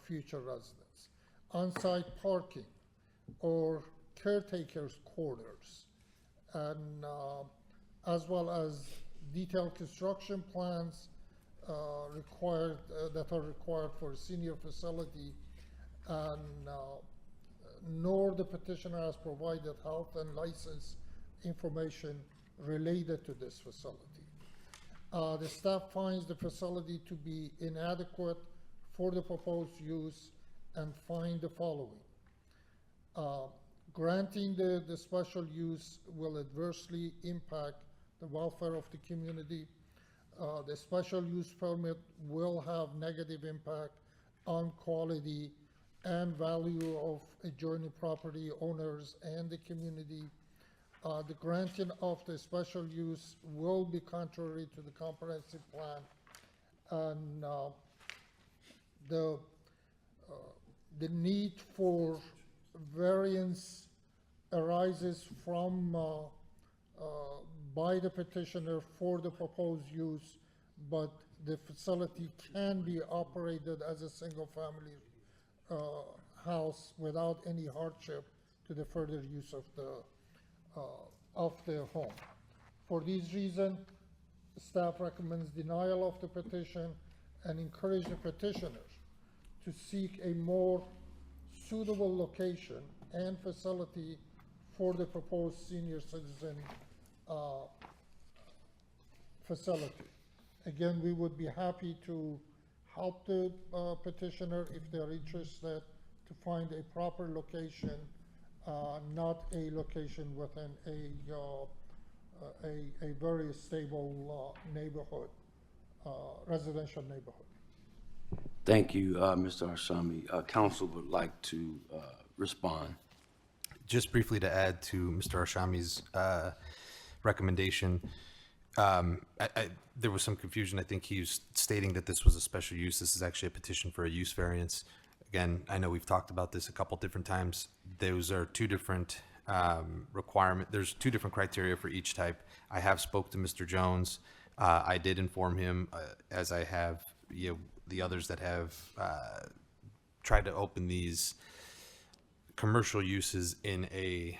future residents. On-site parking or caretakers' quarters, and as well as detailed construction plans that are required for a senior facility, and nor the petitioner has provided health and license information related to this facility. The staff finds the facility to be inadequate for the proposed use and find the following. Granting the special use will adversely impact the welfare of the community. The special use permit will have negative impact on quality and value of adjoining property owners and the community. The granting of the special use will be contrary to the comprehensive plan, and the need for variance arises from by the petitioner for the proposed use, but the facility can be operated as a single-family house without any hardship to the further use of the home. For these reasons, staff recommends denial of the petition and encourage the petitioner to seek a more suitable location and facility for the proposed senior citizen facility. Again, we would be happy to help the petitioner if they're interested to find a proper location not a location within a very stable neighborhood, residential neighborhood.
Thank you, Mr. Arshami. Council would like to respond.
Just briefly to add to Mr. Arshami's recommendation, there was some confusion. I think he was stating that this was a special use. This is actually a petition for a use variance. Again, I know we've talked about this a couple different times. Those are two different there's two different criteria for each type. I have spoke to Mr. Jones. I did inform him, as I have the others that have tried to open these commercial uses in a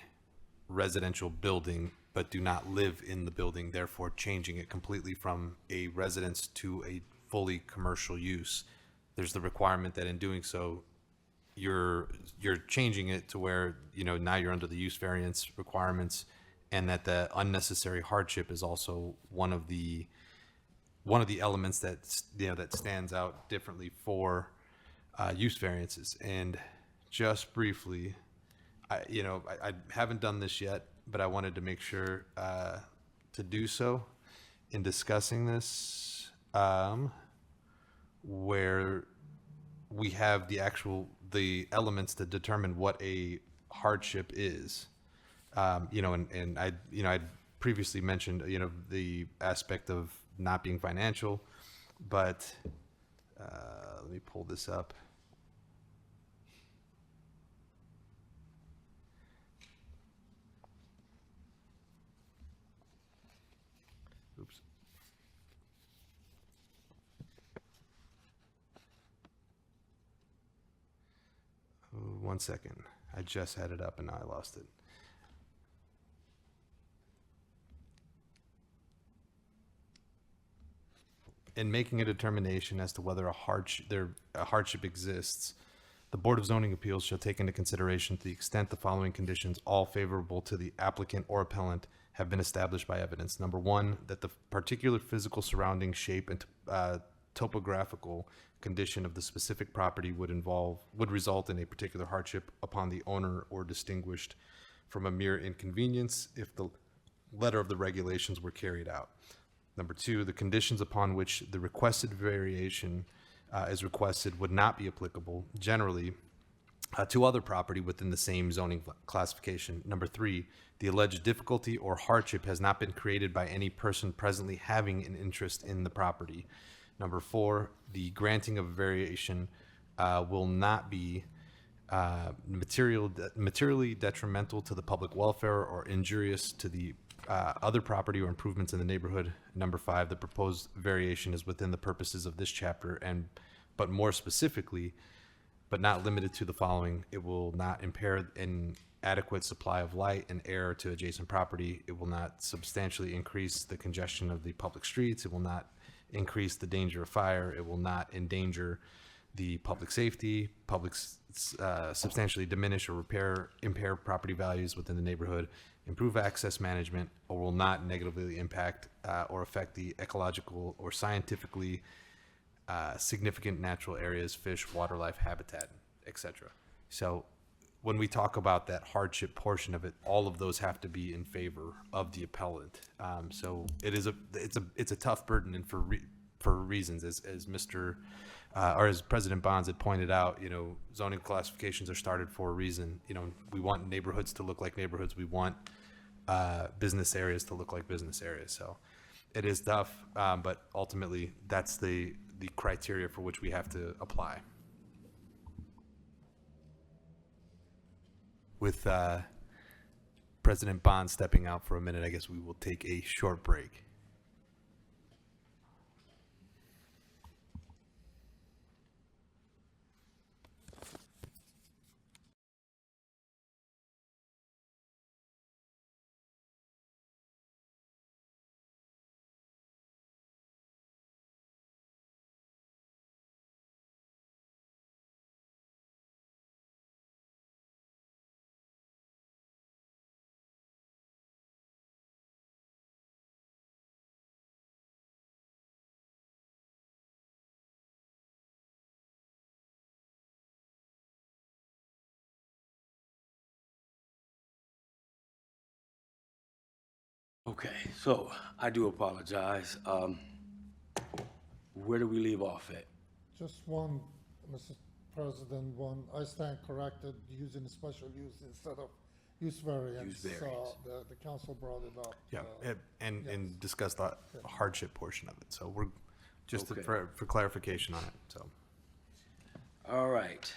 residential building, but do not live in the building, therefore changing it completely from a residence to a fully commercial use. There's the requirement that in doing so, you're changing it to where, now you're under the use variance requirements, and that the unnecessary hardship is also one of the elements that that stands out differently for use variances. And just briefly, I haven't done this yet, but I wanted to make sure to do so in discussing this, where we have the elements to determine what a hardship is. And I previously mentioned, the aspect of not being financial, but let me pull this up. Oops. One second. I just had it up and now I lost it. In making a determination as to whether a hardship exists, the Board of Zoning Appeals shall take into consideration to the extent the following conditions, all favorable to the applicant or appellant, have been established by evidence. Number one, that the particular physical surrounding shape and topographical condition of the specific property would result in a particular hardship upon the owner or distinguished from a mere inconvenience if the letter of the regulations were carried out. Number two, the conditions upon which the requested variation is requested would not be applicable generally to other property within the same zoning classification. Number three, the alleged difficulty or hardship has not been created by any person presently having an interest in the property. Number four, the granting of a variation will not be materially detrimental to the public welfare or injurious to the other property or improvements in the neighborhood. Number five, the proposed variation is within the purposes of this chapter, but more specifically, but not limited to the following: it will not impair an adequate supply of light and air to adjacent property. It will not substantially increase the congestion of the public streets. It will not increase the danger of fire. It will not endanger the public safety, substantially diminish or impair property values within the neighborhood, improve access management, or will not negatively impact or affect the ecological or scientifically significant natural areas, fish, water life, habitat, etc. So when we talk about that hardship portion of it, all of those have to be in favor of the appellant. So it's a tough burden, and for reasons as Mr. Or as President Bonds had pointed out, zoning classifications are started for a reason. We want neighborhoods to look like neighborhoods. We want business areas to look like business areas. So it is tough, but ultimately that's the criteria for which we have to apply. With President Bond stepping out for a minute, I guess we will take a short break.
Okay, so I do apologize. Where do we leave off at?
Just one, Mr. President, one, I stand corrected, using special use instead of use variance.
Use variance.
The council brought it up.
Yeah, and discuss the hardship portion of it. So we're just
Okay.
for clarification on it, so.
All right.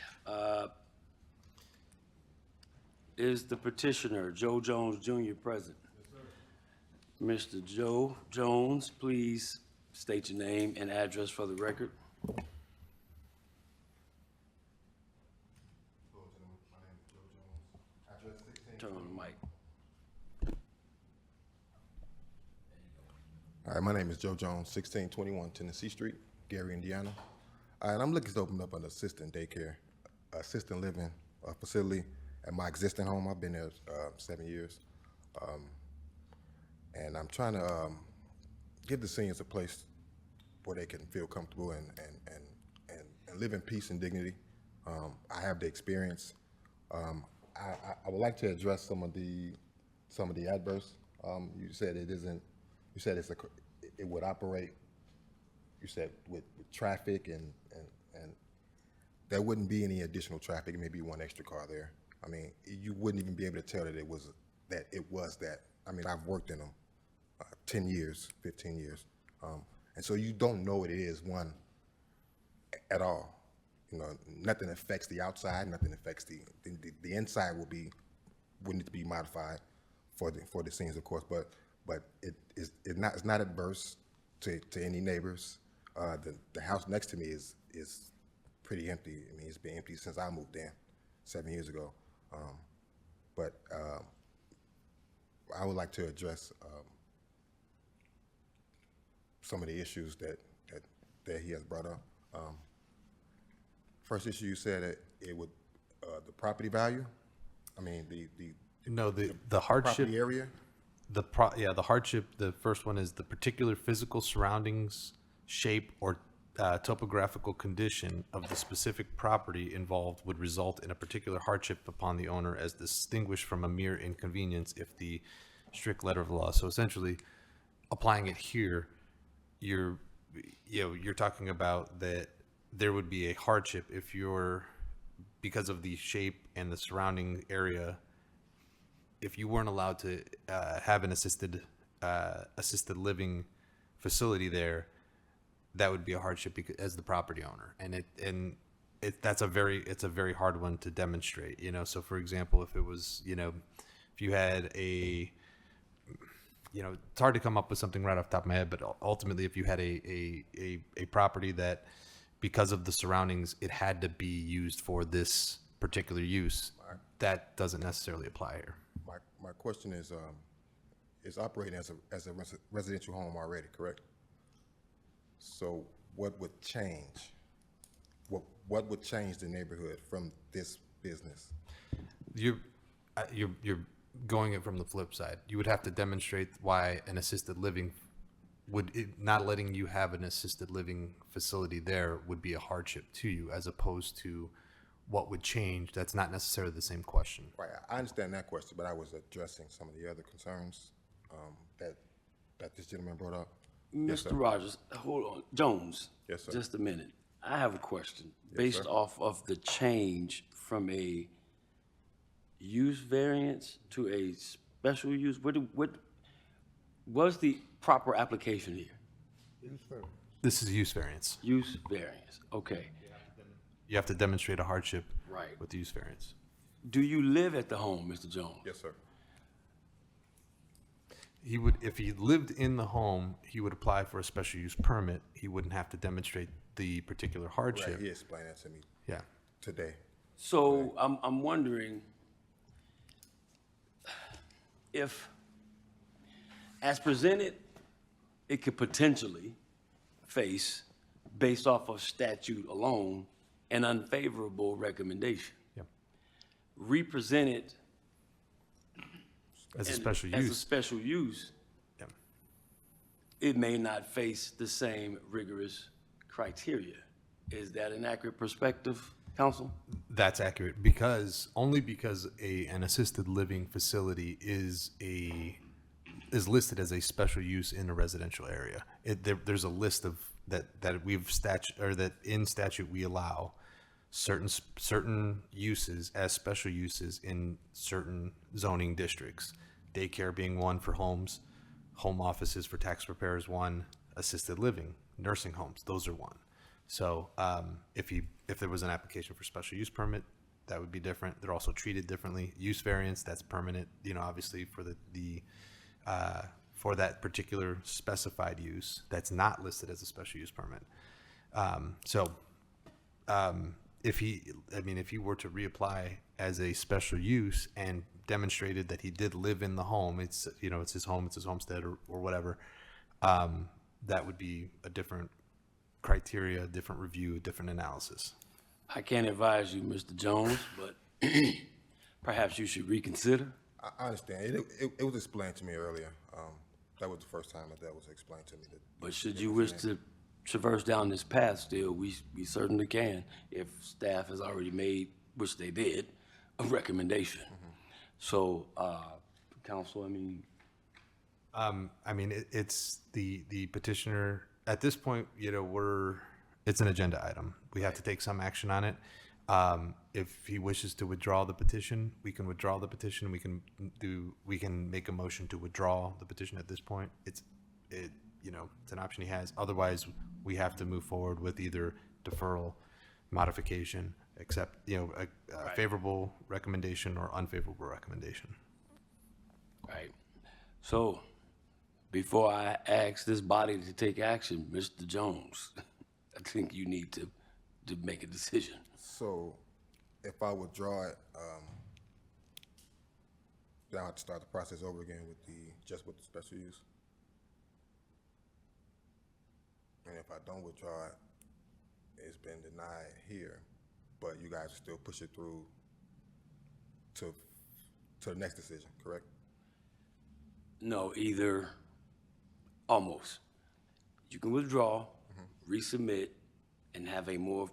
Is the petitioner, Joe Jones Jr., present? Mr. Joe Jones, please state your name and address for the record. Turn on the mic.
All right, my name is Joe Jones, 1621 Tennessee Street, Gary, Indiana. And I'm looking to open up an assistant daycare, assistant living facility at my existing home. I've been there 7 years. And I'm trying to give the seniors a place where they can feel comfortable and live in peace and dignity. I have the experience. I would like to address some of the adverse. You said it isn't. You said it would operate. You said with traffic and there wouldn't be any additional traffic. Maybe one extra car there. I mean, you wouldn't even be able to tell that it was that. I mean, I've worked in them 10 years, 15 years, and so you don't know what it is at all. You know, nothing affects the outside. Nothing affects the inside. Would need to be modified for the scenes, of course. But it's not adverse to any neighbors. The house next to me is pretty empty. I mean, it's been empty since I moved in 7 years ago. But I would like to address some of the issues that he has brought up. First issue, you said that it would the property value. I mean
the hardship
property area.
The hardship. The first one is the particular physical surroundings, shape, or topographical condition of the specific property involved would result in a particular hardship upon the owner, as distinguished from a mere inconvenience if the strict letter of the law. So essentially, applying it here, you're talking about that there would be a hardship if because of the shape and the surrounding area, if you weren't allowed to have an assisted living facility there, that would be a hardship as the property owner, and it's a very hard one to demonstrate. So for example, if it was, if you had it's hard to come up with something right off the top of my head, but ultimately, if you had a property that, because of the surroundings, it had to be used for this particular use, that doesn't necessarily apply here.
My question is operating as a residential home already, correct? So what would change? What would change the neighborhood from this business?
You're going it from the flip side. You would have to demonstrate why an assisted living not letting you have an assisted living facility there would be a hardship to you, as opposed to what would change. That's not necessarily the same question.
Right, I understand that question, but I was addressing some of the other concerns that this gentleman brought up. Yes, sir.
Mr. Rogers, hold on. Jones.
Yes, sir.
Just a minute. I have a question.
Yes,
Based
sir.
off of the change from a use variance to a special use, what was the proper application here?
Use variance.
This is use variance.
Use variance, okay.
You have to demonstrate a hardship
Right.
with the use variance.
Do you live at the home, Mr. Jones?
Yes, sir.
He would, if he lived in the home, he would apply for a special use permit. He wouldn't have to demonstrate the particular hardship.
Right, he explained that to me
Yeah.
today.
So I'm wondering if, as presented, it could potentially face, based off of statute alone, an unfavorable recommendation.
Yep.
Represented
As a
and-
special
As a
use.
special use,
Yep.
it may not face the same rigorous criteria. Is that an accurate perspective, counsel?
That's accurate, only because an assisted living facility is is listed as a special use in a residential area. There's a list of that we've that in statute we allow certain uses as special uses in certain zoning districts. Daycare being one for homes, home offices for tax preparers one, assisted living, nursing homes, those are one. So if there was an application for special use permit, that would be different. They're also treated differently. Use variance, that's permanent, obviously for for that particular specified use that's not listed as a special use permit. If he were to reapply as a special use and demonstrated that he did live in the home, it's his home, it's his homestead or whatever, that would be a different criteria, different review, different analysis.
I can't advise you, Mr. Jones, but perhaps you should reconsider.
I understand. It was explained to me earlier. That was the first time that was explained to me.
But should you wish to traverse down this path still, we certainly can, if staff has already made, which they did, a recommendation. So, counsel,
it's the petitioner, at this point, it's an agenda item. We have to take some action on it. If he wishes to withdraw the petition, we can withdraw the petition. We can make a motion to withdraw the petition at this point. It's an option he has. Otherwise, we have to move forward with either deferral, modification, accept, a favorable recommendation or unfavorable recommendation.
Right. So, before I ask this body to take action, Mr. Jones, I think you need to make a decision.
So, if I withdraw it, then I have to start the process over again with the special use. And if I don't withdraw it, it's been denied here, but you guys still push it through to the next decision, correct?
No, almost. You can withdraw, resubmit, and have a more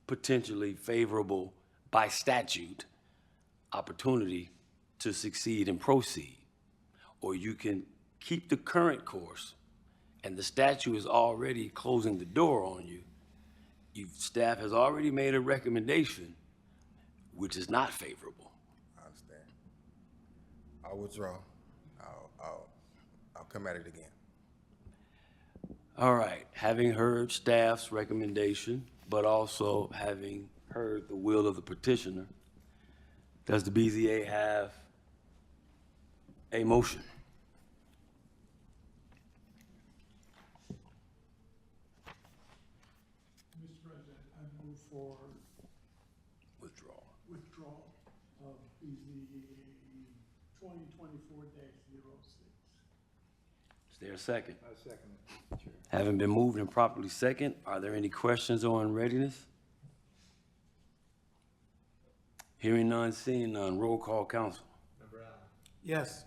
potentially favorable, by statute, opportunity to succeed and proceed. Or you can keep the current course, and the statute is already closing the door on you. Staff has already made a recommendation, which is not favorable.
I understand. I'll withdraw. I'll come at it again.
All right, having heard staff's recommendation, but also having heard the will of the petitioner, does the BZA have a motion?
Mr. President, I move for
Withdrawal.
withdrawal of BZA 2024-06.
Is there a second?
I second it, Chair.
Having been moved and properly second, are there any questions on readiness? Hearing none, seeing none, roll call, council.
Yes.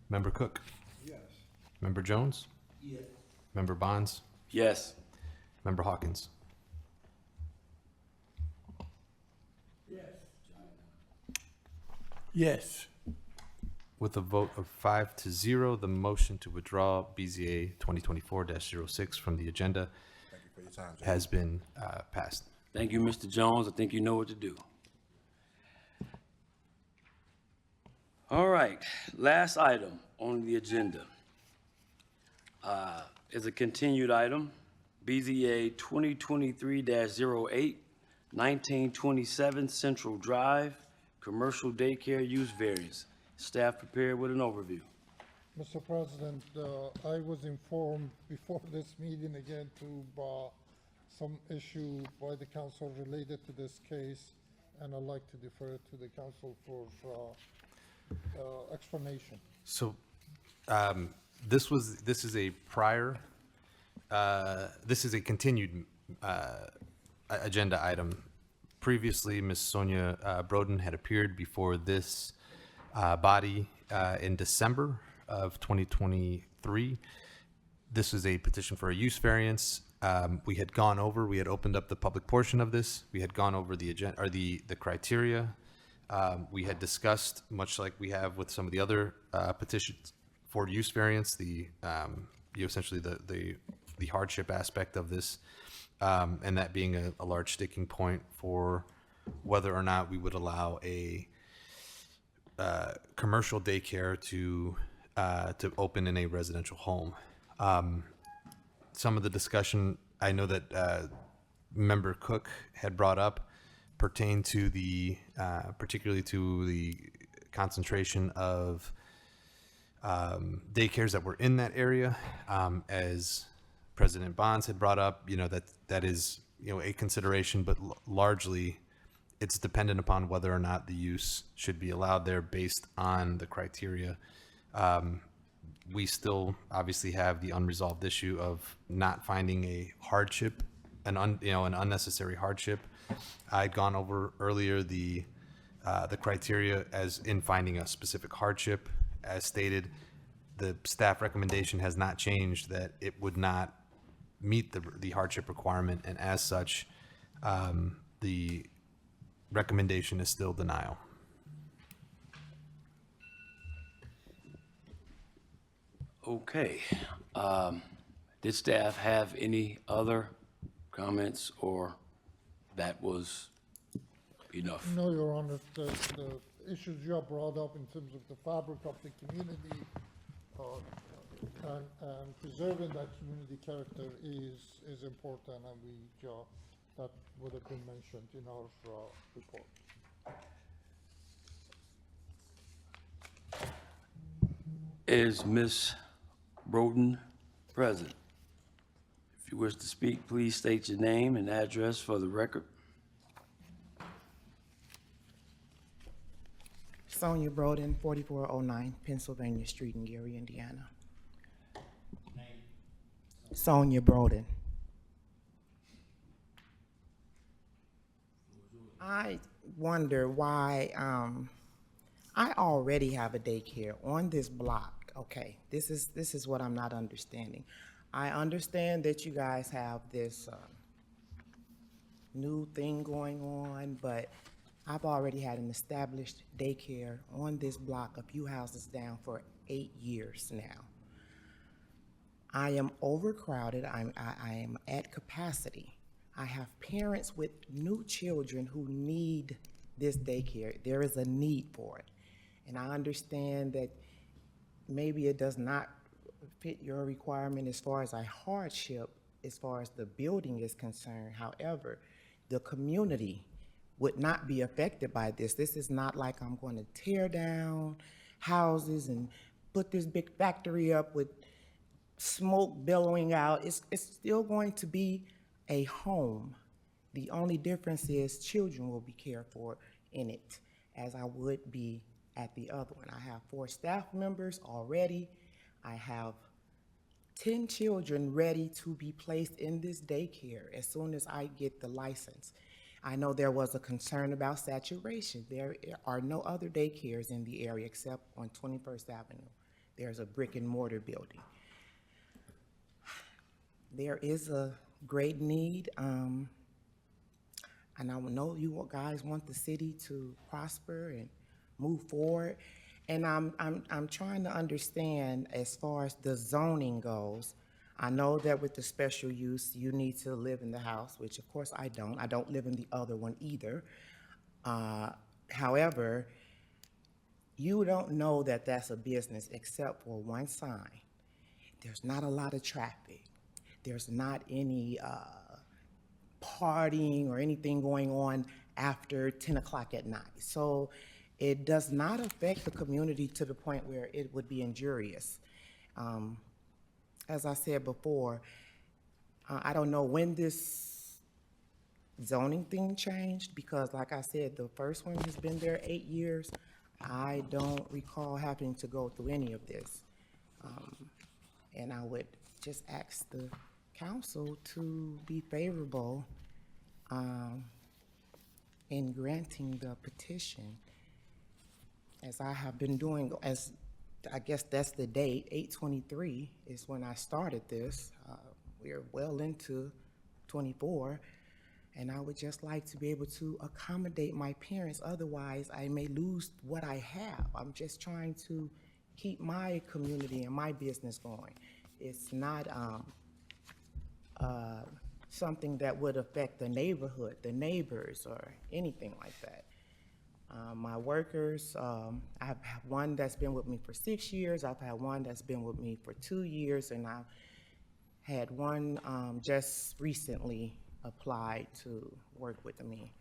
Member Cook,
Yes.
Member Jones,
Yes.
Member Bonds,
Yes.
Member Hawkins.
Yes.
With a vote of 5-0, the motion to withdraw BZA 2024-06 from the agenda
Thank you for your time, Jay.
has been passed.
Thank you, Mr. Jones. I think you know what to do. All right, last item on the agenda is a continued item, BZA 2023-08, 1927 Central Drive, Commercial Daycare Use Variance. Staff prepared with an overview.
Mr. President, I was informed before this meeting again to some issue by the council related to this case, and I'd like to defer to the council for explanation.
So, this is a prior, this is a continued agenda item. Previously, Ms. Sonia Broden had appeared before this body in December of 2023. This is a petition for a use variance. We had opened up the public portion of this. We had gone over the agenda, or the criteria. We had discussed, much like we have with some of the other petitions for use variance, essentially the hardship aspect of this, and that being a large sticking point for whether or not we would allow a commercial daycare to open in a residential home. Some of the discussion I know that Member Cook had brought up pertained to particularly to the concentration of daycares that were in that area. As President Bonds had brought up, that is a consideration, but largely it's dependent upon whether or not the use should be allowed there based on the criteria. We still obviously have the unresolved issue of not finding a hardship, an unnecessary hardship. I'd gone over earlier the criteria as in finding a specific hardship. As stated, the staff recommendation has not changed, that it would not meet the hardship requirement, and as such, the recommendation is still denial.
Okay. Did staff have any other comments, or that was enough?
No, Your Honor, the issues you have brought up in terms of the fabric of the community and preserving that community character is important, and that would have been mentioned in our report.
Is Ms. Broden present? If you wish to speak, please state your name and address for the record.
Sonia Broden, 4409 Pennsylvania Street in Gary, Indiana. Sonia Broden. I wonder why I already have a daycare on this block. Okay, this is what I'm not understanding. I understand that you guys have this new thing going on, but I've already had an established daycare on this block, a few houses down, for 8 years now. I am overcrowded. I am at capacity. I have parents with new children who need this daycare. There is a need for it. And I understand that maybe it does not fit your requirement as far as a hardship, as far as the building is concerned. However, the community would not be affected by this. This is not like I'm going to tear down houses and put this big factory up with smoke billowing out. It's still going to be a home. The only difference is children will be cared for in it, as I would be at the other one. I have 4 staff members already. I have 10 children ready to be placed in this daycare as soon as I get the license. I know there was a concern about saturation. There are no other daycares in the area except on 21st Avenue. There's a brick and mortar building. There is a great need, and I know you guys want the city to prosper and move forward. And I'm trying to understand, as far as the zoning goes, I know that with the special use, you need to live in the house, which of course I don't. I don't live in the other one either. However, you don't know that that's a business except for one sign. There's not a lot of traffic. There's not any partying or anything going on after 10 o'clock at night. So it does not affect the community to the point where it would be injurious. As I said before, I don't know when this zoning thing changed, because like I said, the first one has been there 8 years. I don't recall having to go through any of this. And I would just ask the council to be favorable in granting the petition, as I have been doing. As I guess that's the date, 8/23 is when I started this. We're well into 24, and I would just like to be able to accommodate my parents. Otherwise, I may lose what I have. I'm just trying to keep my community and my business going. It's not something that would affect the neighborhood, the neighbors, or anything like that. My workers, I have one that's been with me for 6 years. I've had one that's been with me for 2 years, and I've had one just recently applied to work with me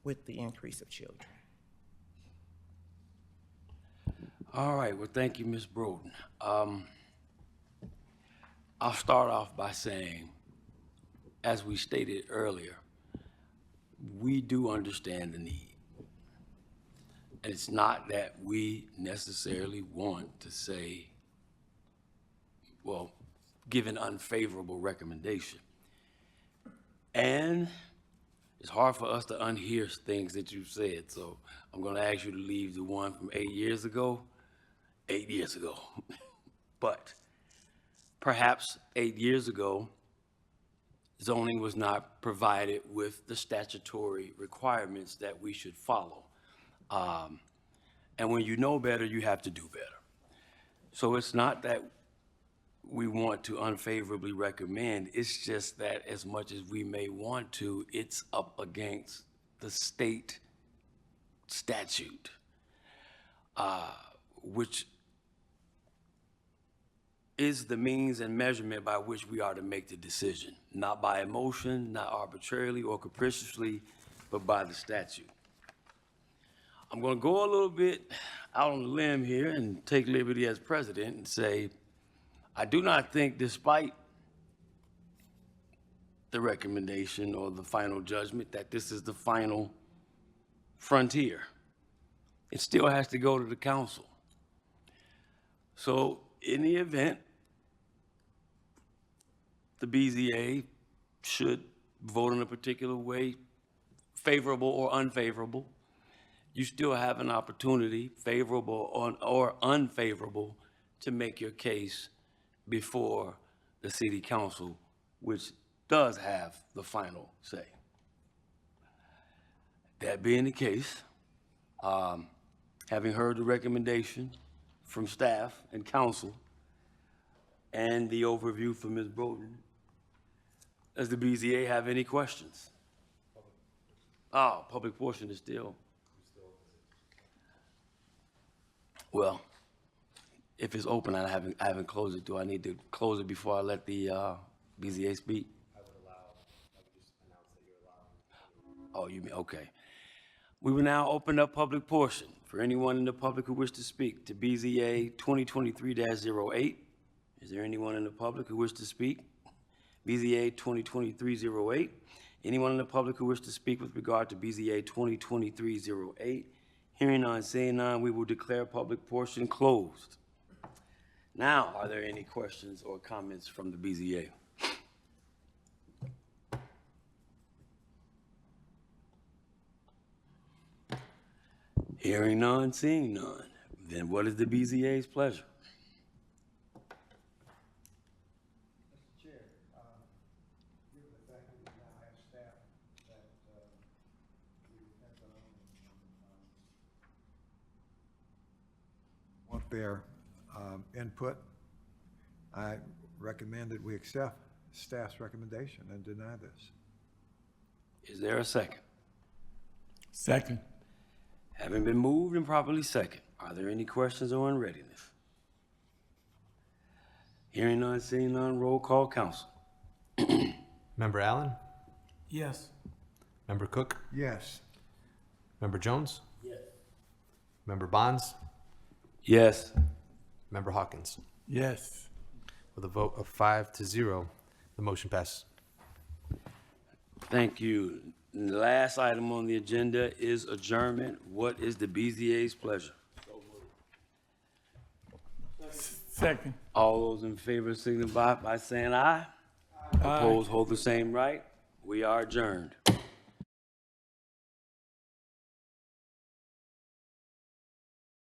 with the increase of children.
All right, well, thank you, Ms. Broden. I'll start off by saying, as we stated earlier, we do understand the need. And it's not that we necessarily want to say, well, give an unfavorable recommendation. And it's hard for us to unhear things that you've said, so I'm gonna ask you to leave the one from 8 years ago, 8 years ago. But perhaps 8 years ago, zoning was not provided with the statutory requirements that we should follow. And when you know better, you have to do better. So it's not that we want to unfavorably recommend, it's just that as much as we may want to, it's up against the state statute, which is the means and measurement by which we are to make the decision, not by emotion, not arbitrarily or capriciously, but by the statute. I'm going to go a little bit out on the limb here and take liberty as president and say, I do not think, despite the recommendation or the final judgment, that this is the final frontier. It still has to go to the council. So in the event the BZA should vote in a particular way, favorable or unfavorable, you still have an opportunity, favorable or unfavorable, to make your case before the city council, which does have the final say. That being the case, having heard the recommendation from staff and council and the overview from Ms. Broden, does the BZA have any questions? Oh, public portion is still. Well, if it's open, I haven't closed it. Do I need to close it before I let the BZA speak? I would just announce that you're allowed. Oh, you mean, okay. We will now open up public portion for anyone in the public who wish to speak to BZA 2023-08. Is there anyone in the public who wish to speak? BZA 2023-08. Anyone in the public who wish to speak with regard to BZA 2023-08? Hearing none, seeing none, we will declare public portion closed. Now, are there any questions or comments from the BZA? Hearing none, seeing none, then what is the BZA's pleasure?
Mr. Chair, given the fact that we now have staff that we depend on want their input, I recommend that we accept staff's recommendation and deny this.
Is there a second?
Second.
Having been moved and properly second, are there any questions or unreadiness? Hearing none, seeing none, roll call, council.
Member Allen?
Yes.
Member Cook?
Yes.
Member Jones?
Yes.
Member Bonds?
Yes.
Member Hawkins?
Yes.
With a vote of 5-0, the motion passes.
Thank you. And the last item on the agenda is adjournment. What is the BZA's pleasure?
Second.
All those in favor signify by saying aye. Opposed, hold the same right. We are adjourned.